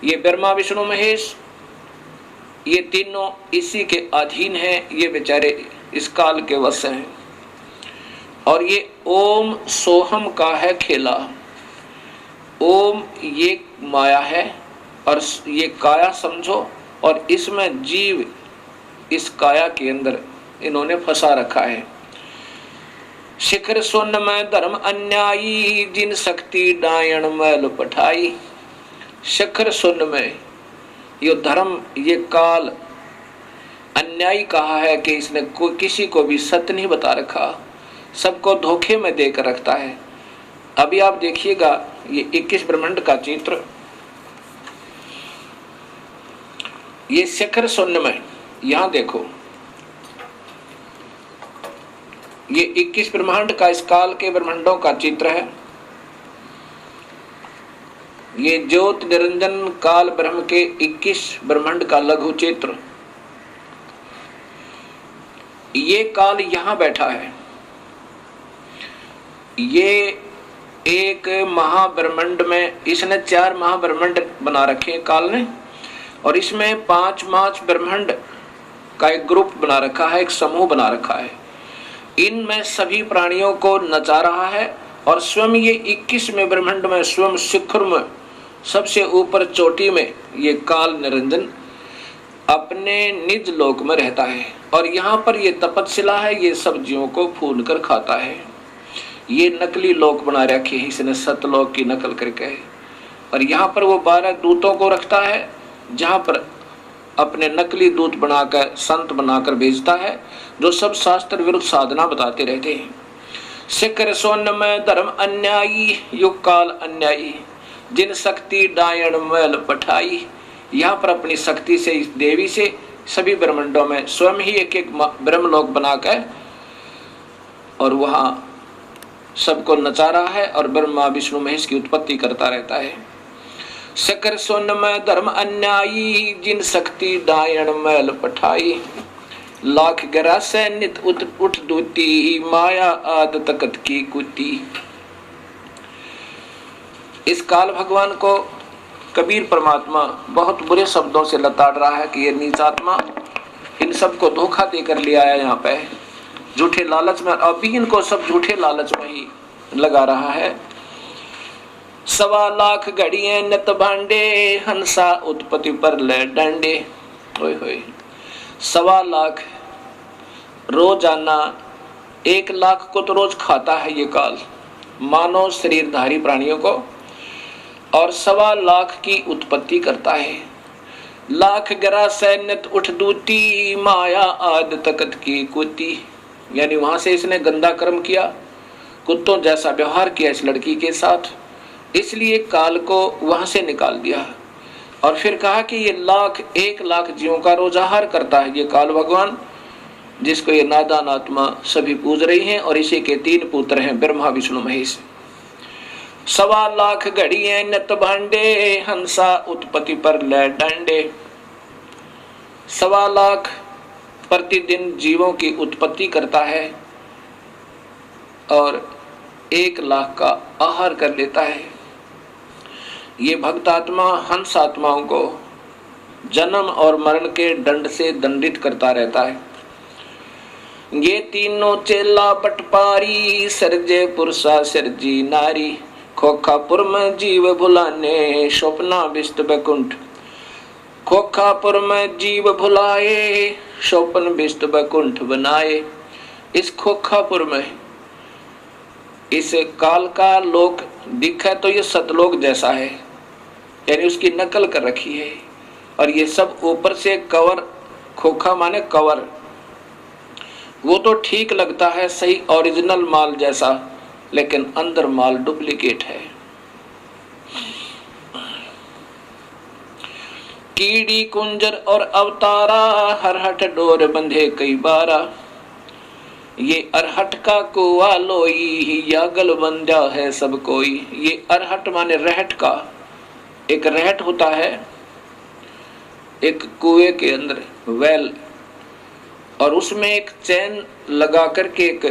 ये ब्रह्मा विष्णु महेश, ये तीनों इसी के अधीन हैं। ये बेचारे इस काल के वश हैं। और ये ओम सोहम का है खेला। ओम ये माया है और ये काया समझो, और इसमें जीव इस काया के अंदर इन्होंने फंसा रखा है। शिखर सुन में धर्म अन्यायी, जिन शक्ति डायण मैल पठाई। शिखर सुन में ये धर्म, ये काल अन्यायी कहा है कि इसने किसी को भी सत्य नहीं बता रखा, सबको धोखे में देकर रखता है। अभी आप देखिएगा ये 21 ब्रह्मांड का चित्र, ये शिखर शून्य में, यहां देखो ये 21 ब्रह्मांड का, इस काल के ब्रह्मांडों का चित्र है। ये ज्योत निरंजन काल ब्रह्म के 21 ब्रह्मांड का लघु चित्र। ये काल यहां बैठा है। ये एक महाब्रह्मांड में, इसने 4 महाब्रह्मांड बना रखे हैं काल ने, और इसमें 5 ब्रह्मांड का एक ग्रुप बना रखा है, एक समूह बना रखा है। इनमें सभी प्राणियों को नचा रहा है और स्वयं ये 21वें ब्रह्मांड में, स्वयं शिखर में, सबसे ऊपर चोटी में ये काल निरंजन अपने निज लोक में रहता है। और यहाँ पर ये तपस्विला है, ये सब जीवों को फूल कर खाता है। ये नकली लोक बना रखे है इसने, सतलोक की नकल करके। और यहाँ पर वो 12 दूतों को रखता है, जहाँ पर अपने नकली दूत बनाकर, संत बनाकर भेजता है, जो सब शास्त्र विरुद्ध साधना बताते रहते हैं। शिखर सोन में धर्म अन्यायी, युग काल अन्यायी, जिन शक्ति डायण मैल पठाई। यहाँ पर अपनी शक्ति से, इस देवी से सभी ब्रह्मांडों में स्वयं ही एक एक ब्रह्मलोक बनाकर और वहाँ सबको नचा रहा है और ब्रह्मा विष्णु महेश की उत्पत्ति करता रहता है। शिखर सोन में धर्म अन्यायी, जिन शक्ति डायण मैल पठाई। लाख गिरा से नित उठ दूती, माया आद तकत की कुती। इस काल भगवान को कबीर परमात्मा बहुत बुरे शब्दों से लताड़ रहा है कि ये नीच आत्मा इन सबको धोखा देकर ले आया यहाँ पे, झूठे लालच में, अभी इनको सब झूठे लालच में ही लगा रहा है। 1.25 लाख घड़िए नत भांडे, हंसा उत्पत्ति पर ले डंडे। ओए होए, 1.25 लाख रोजाना, 1 लाख को तो रोज खाता है ये काल, मानव शरीरधारी प्राणियों को, और 1.25 लाख की उत्पत्ति करता है। लाख गरा सैन्यत उठ दूती, माया आद तकत की कुती। यानी वहां से इसने गंदा कर्म किया, कुत्तों जैसा व्यवहार किया इस लड़की के साथ, इसलिए काल को वहां से निकाल दिया। और फिर कहा कि ये 1 लाख जीवों का रोज आहार करता है ये काल भगवान, जिसको ये नादान आत्मा सभी पूज रही हैं। और इसी के 3 पुत्र हैं, ब्रह्मा विष्णु महेश। 1.25 लाख घड़िए नत भांडे, हंसा उत्पत्ति पर ले डंडे। 1.25 लाख प्रतिदिन जीवों की उत्पत्ति करता है और 1 लाख का आहार कर लेता है। ये भक्त आत्मा हंस आत्माओं को जन्म और मरण के दंड से दंडित करता रहता है। ये तीनों चेला पटपारी, सरजे पुरुषा सरजी नारी। खोखापुर में जीव भुलाने, स्वप्ना विष्ट बैकुंठ। खोखापुर में जीव भुलाए, स्वप्न विष्ट बैकुंठ बनाए। इस खोखापुर में इस काल का लोक दिखा तो ये सतलोक जैसा है, यानी उसकी नकल कर रखी है। और ये सब ऊपर से कवर, खोखा माने कवर, वो तो ठीक लगता है सही ओरिजिनल माल जैसा, लेकिन अंदर माल डुप्लीकेट है। कीड़ी कुंजर और अवतारा, हरहट डोर बंधे कई बारा। ये अरहट का कुआ लोई, यागल बंधा है सब कोई। ये अरहट माने रहट का, एक रहट होता है एक कुएं के अंदर वेल, और उसमें एक चैन लगा करके एक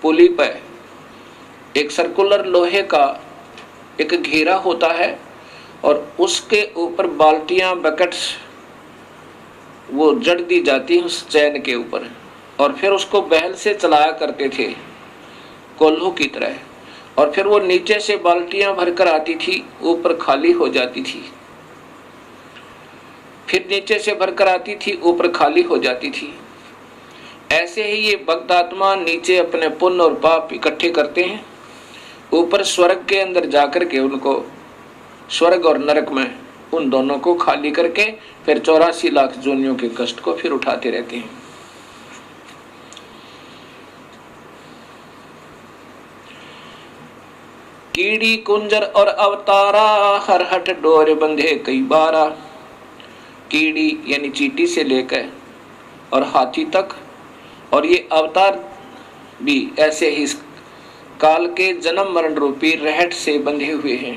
पुली पर एक सर्कुलर लोहे का एक घेरा होता है, और उसके ऊपर बाल्टियां बकेट्स वो जड़ दी जाती है उस चैन के ऊपर, और फिर उसको बैल से चलाया करते थे कोल्हू की तरह। और फिर वो नीचे से बाल्टियां भरकर आती थी, ऊपर खाली हो जाती थी, फिर नीचे से भरकर आती थी, ऊपर खाली हो जाती थी। ऐसे ही ये भक्त आत्मा नीचे अपने पुण्य और पाप इकट्ठे करते हैं, ऊपर स्वर्ग के अंदर जाकर के उनको, स्वर्ग और नरक में उन दोनों को खाली करके फिर 84 लाख जोनियों के कष्ट को फिर उठाते रहते हैं। कीड़ी कुंजर और अवतारा, हरहट डोर बंधे कई बारा। कीड़ी यानी चींटी से लेकर और हाथी तक, और ये अवतार भी ऐसे ही काल के जन्म मरण रूपी रहट से बंधे हुए हैं।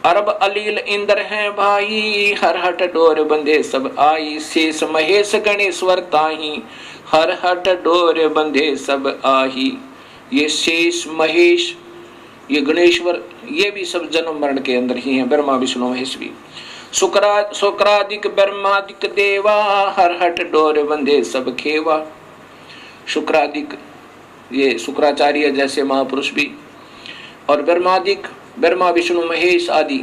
अरब अलील इंद्र हैं भाई, हरहट डोर बंधे सब आई। शेष महेश गणेश्वर ताही, हरहट डोर बंधे सब आही। ये शेष महेश, ये गणेश्वर, ये भी सब जन्म मरण के अंदर ही हैं, ब्रह्मा विष्णु महेश भी। शुक्रादिक ब्रह्मादिक देवा, हरहट डोर बंधे सब खेवा। शुक्रादिक ये शुक्राचार्य जैसे महापुरुष भी, और ब्रह्मादिक ब्रह्मा विष्णु महेश आदि,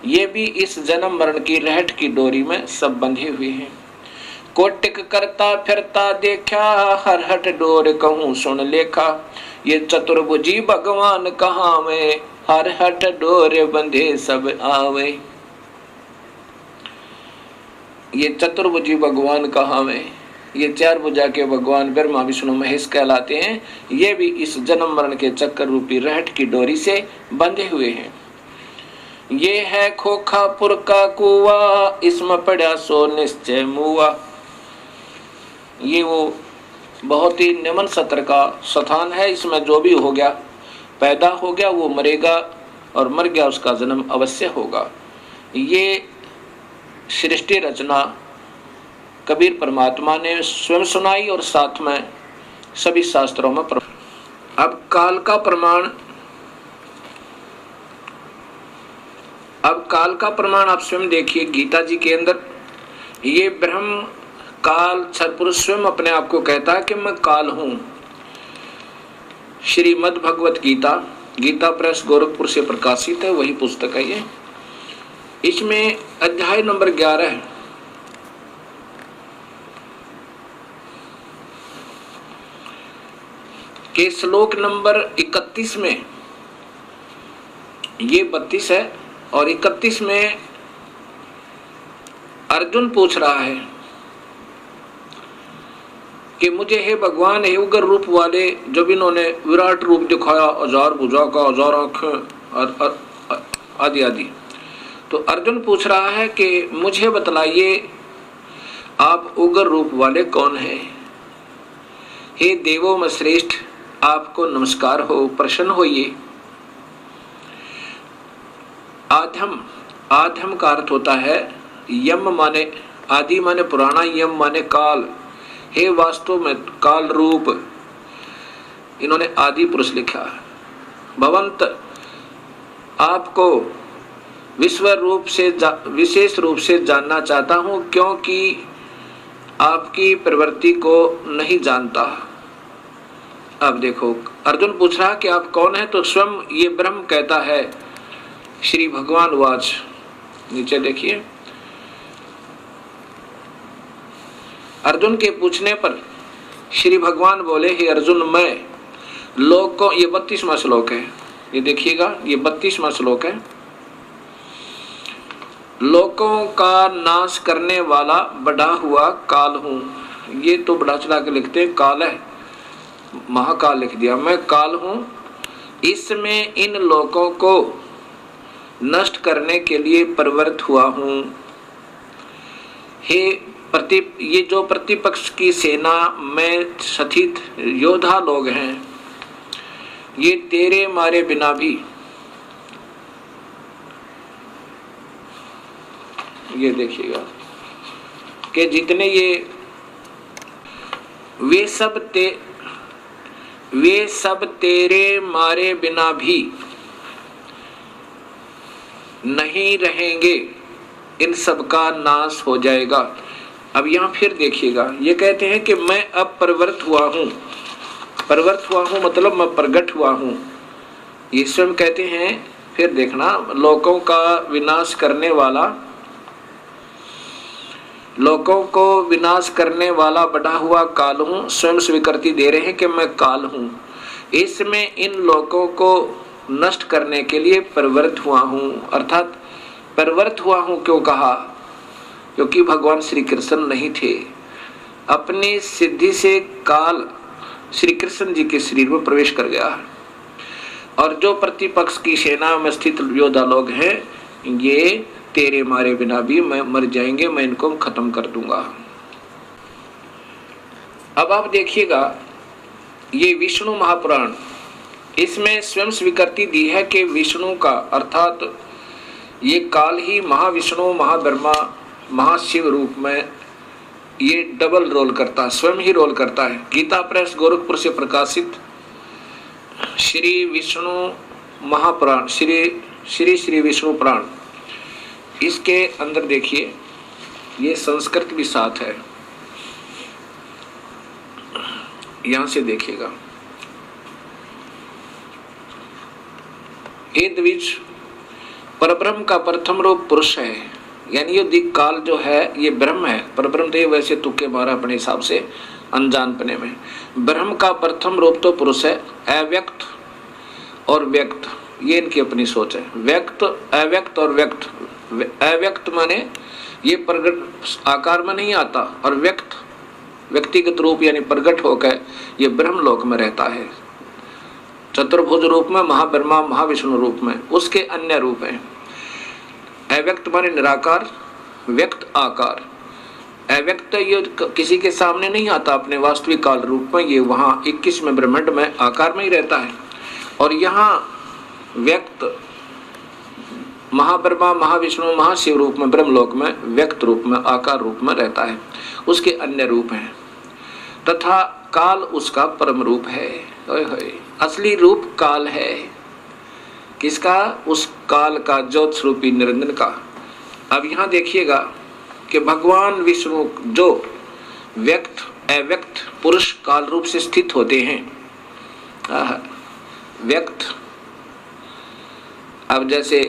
ये भी इस जन्म मरण की रहट की डोरी में सब बंधे हुए हैं। कोटिक करता फिरता देखा, हरहट डोर कहूँ सुन लेखा। ये चतुर्भुजी भगवान कहाँ में, हरहट डोर बंधे सब आवे। ये चतुर्भुजी भगवान कहाँ में, ये 4 भुजा के भगवान ब्रह्मा विष्णु महेश कहलाते हैं। ये भी इस जन्म मरण के चक्कर रूपी रहट की डोरी से बंधे हुए हैं। ये है खोखापुर का कुआ, इसमें पड़ा सो निश्चय मुआ। ये वो बहुत ही निम्न सत्र का स्थान है, इसमें जो भी हो गया, पैदा हो गया, वो मरेगा, और मर गया उसका जन्म अवश्य होगा। ये सृष्टि रचना कबीर परमात्मा ने स्वयं सुनाई और साथ में सभी शास्त्रों में अब काल का प्रमाण अब काल का प्रमाण आप स्वयं देखिए गीता जी के अंदर, ये ब्रह्म काल सत्पुरुष स्वयं अपने आप को कहता है कि मैं काल हूं। श्रीमद् भगवत गीता, गीता प्रेस गोरखपुर से प्रकाशित है, वही पुस्तक है ये। इसमें अध्याय नंबर 11 के श्लोक नंबर 31 में, ये 32 है और 31 में अर्जुन पूछ रहा है कि मुझे हे भगवान, हे उग्र रूप वाले, जब इन्होंने विराट रूप दिखाया, 1000 भुजा का, 1000 आंखें आदि आदि, तो अर्जुन पूछ रहा है कि मुझे बतलाइए आप उग्र रूप वाले कौन हैं? हे देवों में श्रेष्ठ, आपको नमस्कार हो, प्रसन्न होइए। आधम, आधम का अर्थ होता है यम माने आदि माने पुराना, यम माने काल। हे वास्तव में काल रूप, इन्होंने आदि पुरुष लिखा। भवंत, आपको विश्व रूप से विशेष रूप से जानना चाहता हूं, क्योंकि आपकी प्रवृत्ति को नहीं जानता। अब देखो अर्जुन पूछ रहा कि आप कौन हैं, तो स्वयं ये ब्रह्म कहता है। श्री भगवान वाच, नीचे देखिए, अर्जुन के पूछने पर श्री भगवान बोले, हे अर्जुन, मैं लोगों, ये 32वां श्लोक है, ये देखिएगा, ये 32वां श्लोक है। लोगों का नाश करने वाला बढ़ा हुआ काल हूं। ये तो बढ़ा चढ़ा के लिखते हैं, काल है, महाकाल लिख दिया। मैं काल हूं, इसमें इन लोगों को नष्ट करने के लिए प्रवृत्त हुआ हूं। हे ये जो प्रतिपक्ष की सेना में स्थित योद्धा लोग हैं, ये तेरे मारे बिना भी, ये देखिएगा कि जितने ये वे सब तेरे मारे बिना भी नहीं रहेंगे, इन सब का नाश हो जाएगा। अब यहाँ फिर देखिएगा, ये कहते हैं कि मैं अब प्रवृत्त हुआ हूँ। प्रवृत्त हुआ हूँ मतलब मैं प्रकट हुआ हूँ, ये स्वयं कहते हैं। फिर देखना, लोगों का विनाश करने वाला, लोगों को विनाश करने वाला बढ़ा हुआ काल हूँ। स्वयं स्वीकृति दे रहे हैं कि मैं काल हूँ, इसमें इन लोगों को नष्ट करने के लिए प्रवृत्त हुआ हूँ। अर्थात प्रवृत्त हुआ हूँ क्यों कहा? क्योंकि भगवान श्री कृष्ण नहीं थे, अपनी सिद्धि से काल श्री कृष्ण जी के शरीर में प्रवेश कर गया। और जो प्रतिपक्ष की सेना में स्थित योद्धा लोग हैं, ये तेरे मारे बिना भी मैं मर जाएंगे, मैं इनको खत्म कर दूंगा। अब आप देखिएगा, ये विष्णु महापुराण, इसमें स्वयं स्वीकृति दी है कि विष्णु का अर्थात ये काल ही महाविष्णु, महाब्रह्मा, महाशिव रूप में ये डबल रोल करता है, स्वयं ही रोल करता है। गीता प्रेस गोरखपुर से प्रकाशित श्री विष्णु महापुराण, श्री विष्णु पुराण, इसके अंदर देखिए, ये संस्कृत भी साथ है, यहां से देखिएगा। हे द्विज, परब्रह्म का प्रथम रूप पुरुष है, यानी ये दिक काल जो है ये ब्रह्म है। परब्रह्म तो वैसे तुक्के मारा अपने हिसाब से अनजानपने में। ब्रह्म का प्रथम रूप तो पुरुष है। अव्यक्त और व्यक्त, ये इनकी अपनी सोच है। व्यक्त, अव्यक्त और व्यक्त। अव्यक्त माने ये प्रगट आकार में नहीं आता, और व्यक्त व्यक्तिगत रूप यानी प्रगट होकर ये ब्रह्मलोक में रहता है, चतुर्भुज रूप में, महाब्रह्मा महाविष्णु रूप में, उसके अन्य रूप हैं। अव्यक्त माने निराकार, व्यक्त आकार। अव्यक्त ये किसी के सामने नहीं आता अपने वास्तविक काल रूप में, ये वहाँ 21वें ब्रह्मांड में आकार में ही रहता है। और यहाँ व्यक्त महाब्रह्मा महाविष्णु महाशिव रूप में, ब्रह्मलोक में व्यक्त रूप में, आकार रूप में रहता है, उसके अन्य रूप हैं। तथा काल उसका परम रूप है। असली रूप काल है, किसका? उस काल का, ज्योत स्वरूपी निरंजन का। अब यहां देखिएगा कि भगवान विष्णु जो व्यक्त अव्यक्त पुरुष काल रूप से स्थित होते हैं, व्यक्त, अब जैसे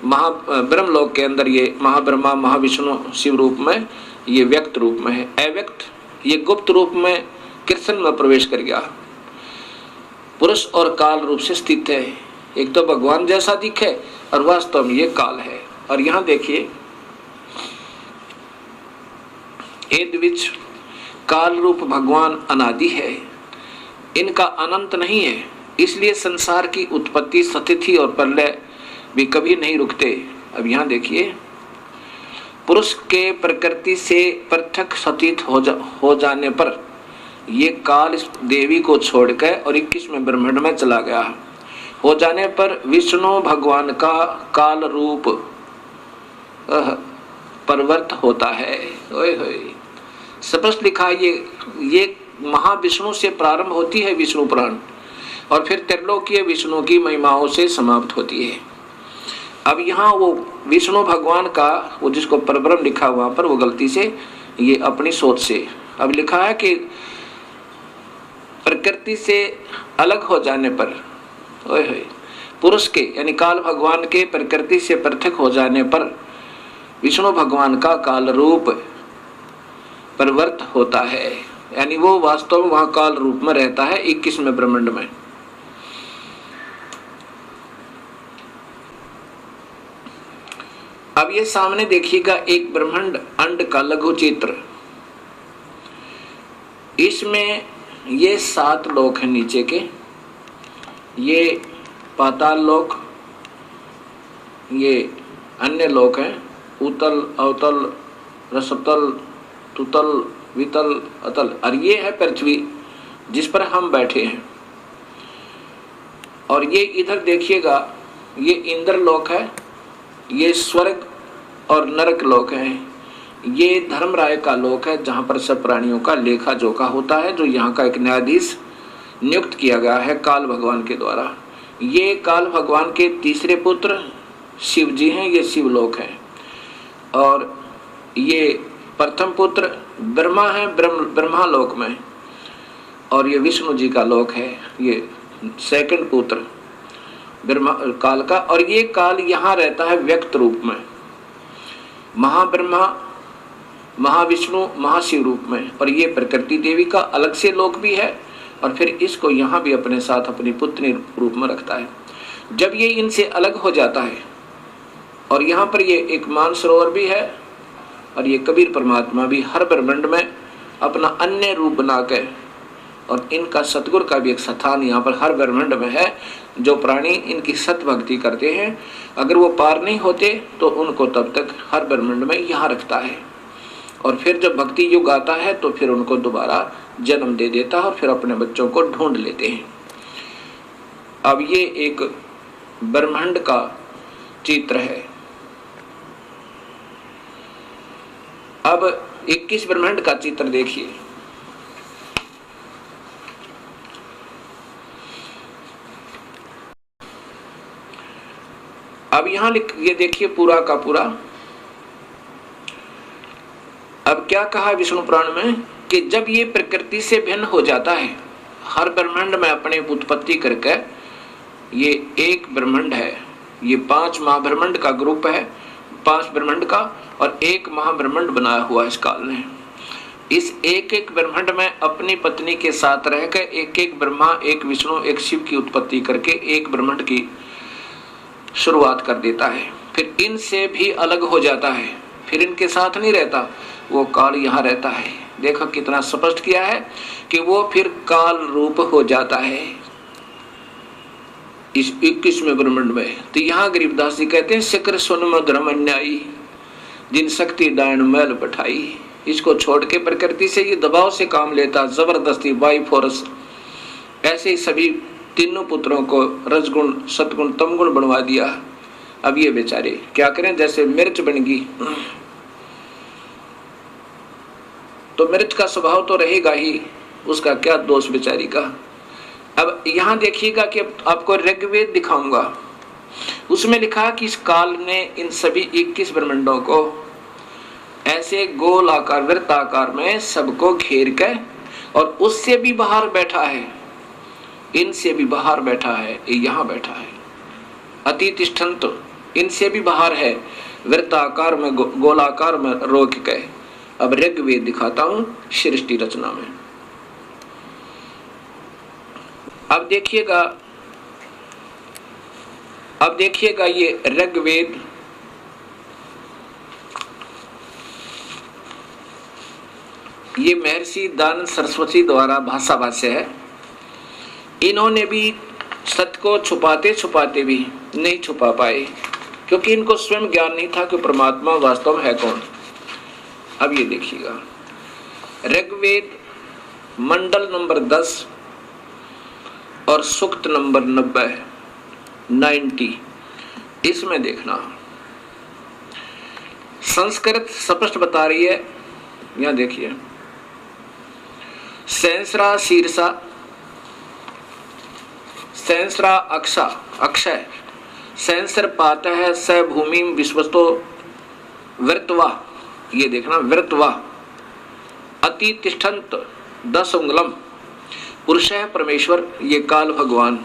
ब्रह्मलोक के अंदर ये महाब्रह्मा महाविष्णु शिव रूप में, ये व्यक्त रूप में है। अव्यक्त ये गुप्त रूप में कृष्ण में प्रवेश कर गया, पुरुष और काल रूप से स्थित है। एक तो भगवान जैसा दिखे और वास्तव में ये काल है। और यहां देखिए हे द्विज, काल रूप भगवान अनादि है, इनका अनंत नहीं है, इसलिए संसार की उत्पत्ति, स्थिति और प्रलय भी कभी नहीं रुकते। अब यहां देखिए, पुरुष के प्रकृति से पृथक सतीत हो जाने पर ये काल इस देवी को छोड़कर और 21वें ब्रह्मांड में चला गया। हो जाने पर विष्णु भगवान का काल रूप परिवर्त होता है। ओए होए, स्पष्ट लिखा है ये महाविष्णु से प्रारंभ होती है विष्णु पुराण, और फिर त्रिलोकीय विष्णु की महिमाओं से समाप्त होती है। अब यहाँ वो विष्णु भगवान का, वो जिसको परब्रह्म लिखा वहां पर, वो गलती से ये अपनी सोच से अब लिखा है कि प्रकृति से अलग हो जाने पर, ओए होए, पुरुष के यानी काल भगवान के प्रकृति से पृथक हो जाने पर विष्णु भगवान का काल रूप परिवर्त होता है, यानी वो वास्तव में वहां काल रूप में रहता है 21वें ब्रह्मांड में। अब ये सामने देखिएगा एक ब्रह्मांड अंड का लघु चित्र। इसमें ये 7 लोक हैं नीचे के, ये पाताल लोक, ये अन्य लोक हैं, उतल अवतल रसतल तुतल वितल अतल, और ये है पृथ्वी जिस पर हम बैठे हैं। और ये इधर देखिएगा, ये इंद्र लोक है, ये स्वर्ग और नरक लोक हैं। ये धर्मराय का लोक है जहां पर सब प्राणियों का लेखा जोखा होता है, जो यहाँ का एक न्यायाधीश नियुक्त किया गया है काल भगवान के द्वारा। ये काल भगवान के तीसरे पुत्र शिव जी हैं, ये शिवलोक है। और ये प्रथम पुत्र ब्रह्मा है, ब्रह्मा लोक में, और ये विष्णु जी का लोक है, ये सेकंड पुत्र ब्रह्मा काल का। और ये काल यहाँ रहता है व्यक्त रूप में, महाब्रह्मा महाविष्णु महाशिव रूप में, और ये प्रकृति देवी का अलग से लोक भी है, और फिर इसको यहाँ भी अपने साथ अपनी पुत्री रूप में रखता है। जब ये इनसे अलग हो जाता है, और यहाँ पर ये एक मानसरोवर भी है, और ये कबीर परमात्मा भी हर ब्रह्मांड में अपना अन्य रूप बनाकर, और इनका सतगुरु का भी एक स्थान यहाँ पर हर ब्रह्मांड में है। जो प्राणी इनकी सत भक्ति करते हैं, अगर वो पार नहीं होते तो उनको तब तक हर ब्रह्मांड में यहाँ रखता है, और फिर जब भक्ति युग आता है तो फिर उनको दोबारा जन्म दे देता है, और फिर अपने बच्चों को ढूंढ लेते हैं। अब ये एक ब्रह्मांड का चित्र है। अब 21 ब्रह्मांड का चित्र देखिए। अब यहां ये देखिए पूरा का पूरा। अब क्या कहा विष्णु पुराण में कि जब ये प्रकृति से भिन्न हो जाता है, हर ब्रह्मांड में अपने उत्पत्ति करके, ये एक ब्रह्मांड है, ये 5 महाब्रह्मांड का ग्रुप है, 5 ब्रह्मांड का, और एक महाब्रह्मांड बनाया हुआ इस काल ने। इस एक एक ब्रह्मांड में अपनी पत्नी के साथ रहकर एक एक ब्रह्मा, एक विष्णु, एक शिव की उत्पत्ति करके एक ब्रह्मांड की शुरुआत कर देता है। फिर इनसे भी अलग हो जाता है, फिर इनके साथ नहीं रहता, वो काल यहाँ रहता है। देखो कितना स्पष्ट किया है कि वो फिर काल रूप हो जाता है इस 21वें ब्रह्मांड में। तो यहाँ गरीबदास जी कहते हैं, शिखर सुन मधुरम अन्यायी जिन शक्ति दायन मैल पठाई। इसको छोड़ के प्रकृति से ये दबाव से काम लेता, जबरदस्ती बाई फोर्स। ऐसे ही सभी तीनों पुत्रों को रजगुण सतगुण तमगुण बनवा दिया। अब ये बेचारे क्या करें, जैसे मिर्च बन गई तो मिर्च का स्वभाव तो रहेगा ही, उसका क्या दोष बेचारी का। अब यहां देखिएगा कि आपको ऋग्वेद दिखाऊंगा। उसमें लिखा कि इस काल ने इन सभी 21 ब्रह्मांडों को ऐसे गोल आकार वृत्ताकार में सबको घेर कर और उससे भी बाहर बैठा है, इनसे भी बाहर बैठा है, यहाँ बैठा है। अति तिष्ठन्त, इनसे भी बाहर है, वृत्ताकार में गोलाकार में रोक के। अब ऋग्वेद दिखाता हूं सृष्टि रचना में। अब देखिएगा ये ऋग्वेद ये महर्षि दानंद सरस्वती द्वारा भाषा भाष्य है। इन्होंने भी सत्य को छुपाते छुपाते भी नहीं छुपा पाए, क्योंकि इनको स्वयं ज्ञान नहीं था कि परमात्मा वास्तव में है कौन। अब ये देखिएगा ऋग्वेद मंडल नंबर 10 और सूक्त नंबर 90 इसमें देखना संस्कृत स्पष्ट बता रही है। यहां देखिए सहस्रा शीर्षा सहस्रा अक्षा अक्षय सहस्र पात है स भूमि विश्वस्तो वृत्वा, ये देखना वृत्वा अति तिष्ठन्त 10 उंगलम पुरुष है परमेश्वर, ये काल भगवान,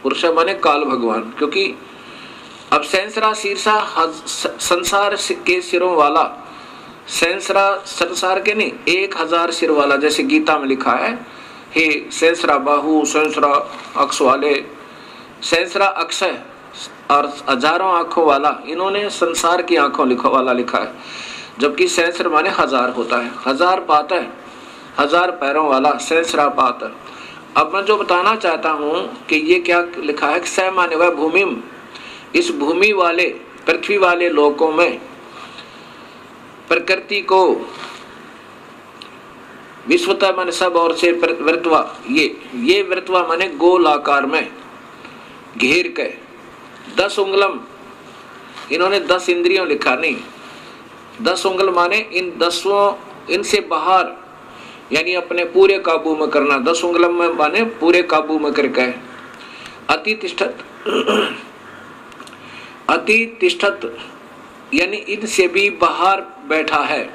पुरुष माने काल भगवान। क्योंकि अब सहस्रा शीर्षा संसार के सिरों वाला, सहस्रा संसार के नहीं 1000 सिर वाला, जैसे गीता में लिखा है हे सहस्रा बाहु सहस्रा अक्ष वाले, सहस्रा अक्षय और हजारों आंखों वाला, इन्होंने संसार की आंखों वाला लिखा है। जबकि सहस्र माने 1000 होता है, 1000 पात है, 1000 पैरों वाला सहस्रा पात। अब मैं जो बताना चाहता हूं कि ये क्या लिखा है, स माने वह भूमि, इस भूमि वाले पृथ्वी वाले लोकों में प्रकृति को विश्वता माने सब और से वृत्वा, ये वृत्वा माने गोल आकार में घेर के 10 उंगलम, इन्होंने 10 इंद्रियों लिखा नहीं, 10 उंगल माने इन 10 इनसे बाहर, यानी अपने पूरे काबू में करना। 10 उंगलम में माने पूरे काबू में करके अति तिष्ठत यानी इनसे भी बाहर बैठा है।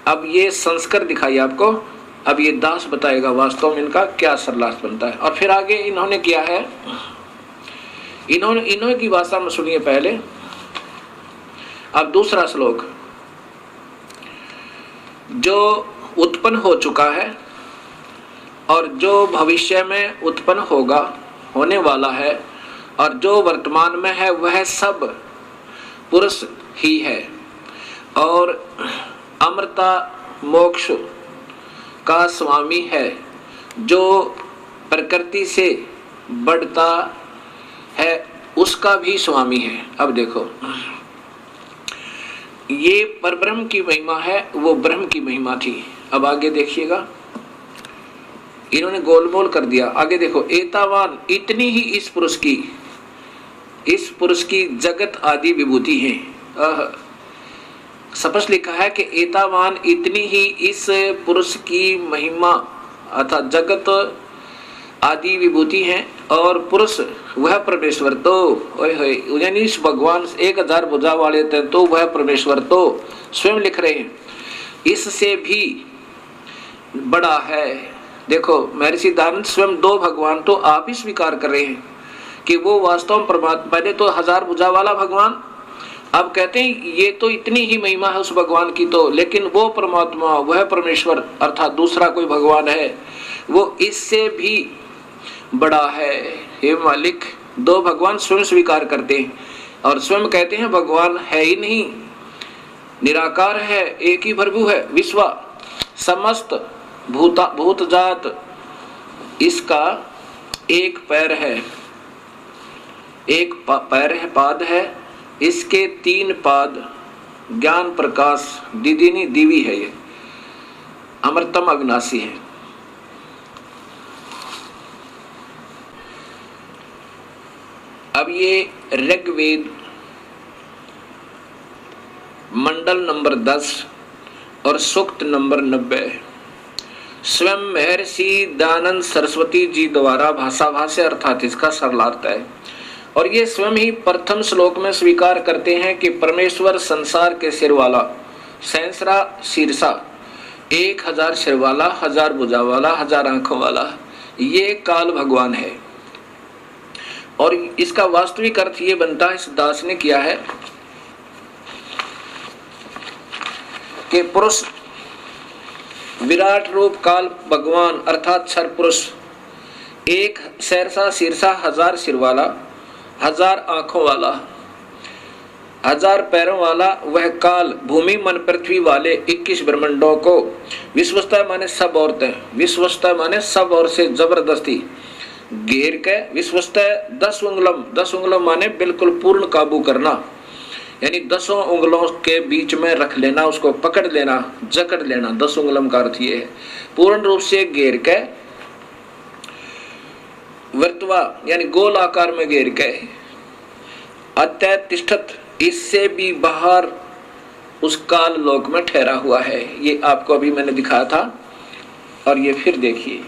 अब ये संस्कार दिखाई आपको। अब ये दास बताएगा वास्तव में इनका क्या सरलार्थ बनता है। और फिर आगे इन्होंने किया है, इन्होंने की भाषा में सुनिए पहले। अब दूसरा श्लोक, जो उत्पन्न हो चुका है और जो भविष्य में उत्पन्न होगा, होने वाला है, और जो वर्तमान में है वह सब पुरुष ही है, और अमृता मोक्ष का स्वामी है, जो प्रकृति से बढ़ता है उसका भी स्वामी है। अब देखो ये परब्रह्म की महिमा है, वो ब्रह्म की महिमा थी। अब आगे देखिएगा, इन्होंने गोलमोल कर दिया। आगे देखो, एतावान इतनी ही इस पुरुष की जगत आदि विभूति है। स्पष्ट लिखा है कि एतावान इतनी ही इस पुरुष की महिमा अर्थात जगत आदि विभूति है, और पुरुष वह परमेश्वर तो यानी इस भगवान 1000 भुजा वाले थे, तो वह परमेश्वर तो स्वयं लिख रहे हैं इससे भी बड़ा है। देखो महर्षि दानंद स्वयं 2 भगवान तो आप ही स्वीकार कर रहे हैं कि वो वास्तव में परमात्मा, पहले तो 1000 भुजा वाला भगवान, अब कहते हैं ये तो इतनी ही महिमा है उस भगवान की तो, लेकिन वो परमात्मा वह परमेश्वर अर्थात दूसरा कोई भगवान है वो इससे भी बड़ा है। हे मालिक, 2 भगवान स्वयं स्वीकार करते हैं और स्वयं कहते हैं भगवान है ही नहीं, निराकार है, एक ही प्रभु है, विश्वा समस्त भूत जात इसका एक पैर है, एक पैर है, पाद है, इसके 3 पाद, ज्ञान प्रकाश दिदिनी दिवी है, ये अमृतम अविनाशी है। अब ये ऋग्वेद मंडल नंबर 10 और सूक्त नंबर 90 स्वयं महर्षि दानंद सरस्वती जी द्वारा भाषा भाष्य अर्थात इसका सरलार्थ है। और ये स्वयं ही प्रथम श्लोक में स्वीकार करते हैं कि परमेश्वर संसार के सिर वाला, सहस्रा शीर्षा, 1000 सिर वाला, 1000 भुजा वाला, 1000 आंखों वाला, ये काल भगवान है। और इसका वास्तविक अर्थ ये बनता है, इस दास ने किया है कि पुरुष विराट रूप काल भगवान अर्थात क्षर पुरुष, 1 सहस्रा शीर्षा, 1000 सिर वाला, 1000 आंखों वाला, 1000 पैरों वाला वह काल भूमि मन पृथ्वी वाले 21 ब्रह्मांडों को विश्वस्तः माने सब औरतें, विश्वस्तः माने सब और से जबरदस्ती घेर के, विश्वस्तः 10 उंगलम, 10 उंगलम माने बिल्कुल पूर्ण काबू करना, यानी 10 उंगलों के बीच में रख लेना, उसको पकड़ लेना, जकड़ लेना। 10 उंगलम का अर्थ ये है पूर्ण रूप से घेर के, वर्तवा यानी गोल आकार में घेर के, अत्यतिष्ठत इससे भी बाहर उस काल लोक में ठहरा हुआ है। ये आपको अभी मैंने दिखाया था और ये फिर देखिए।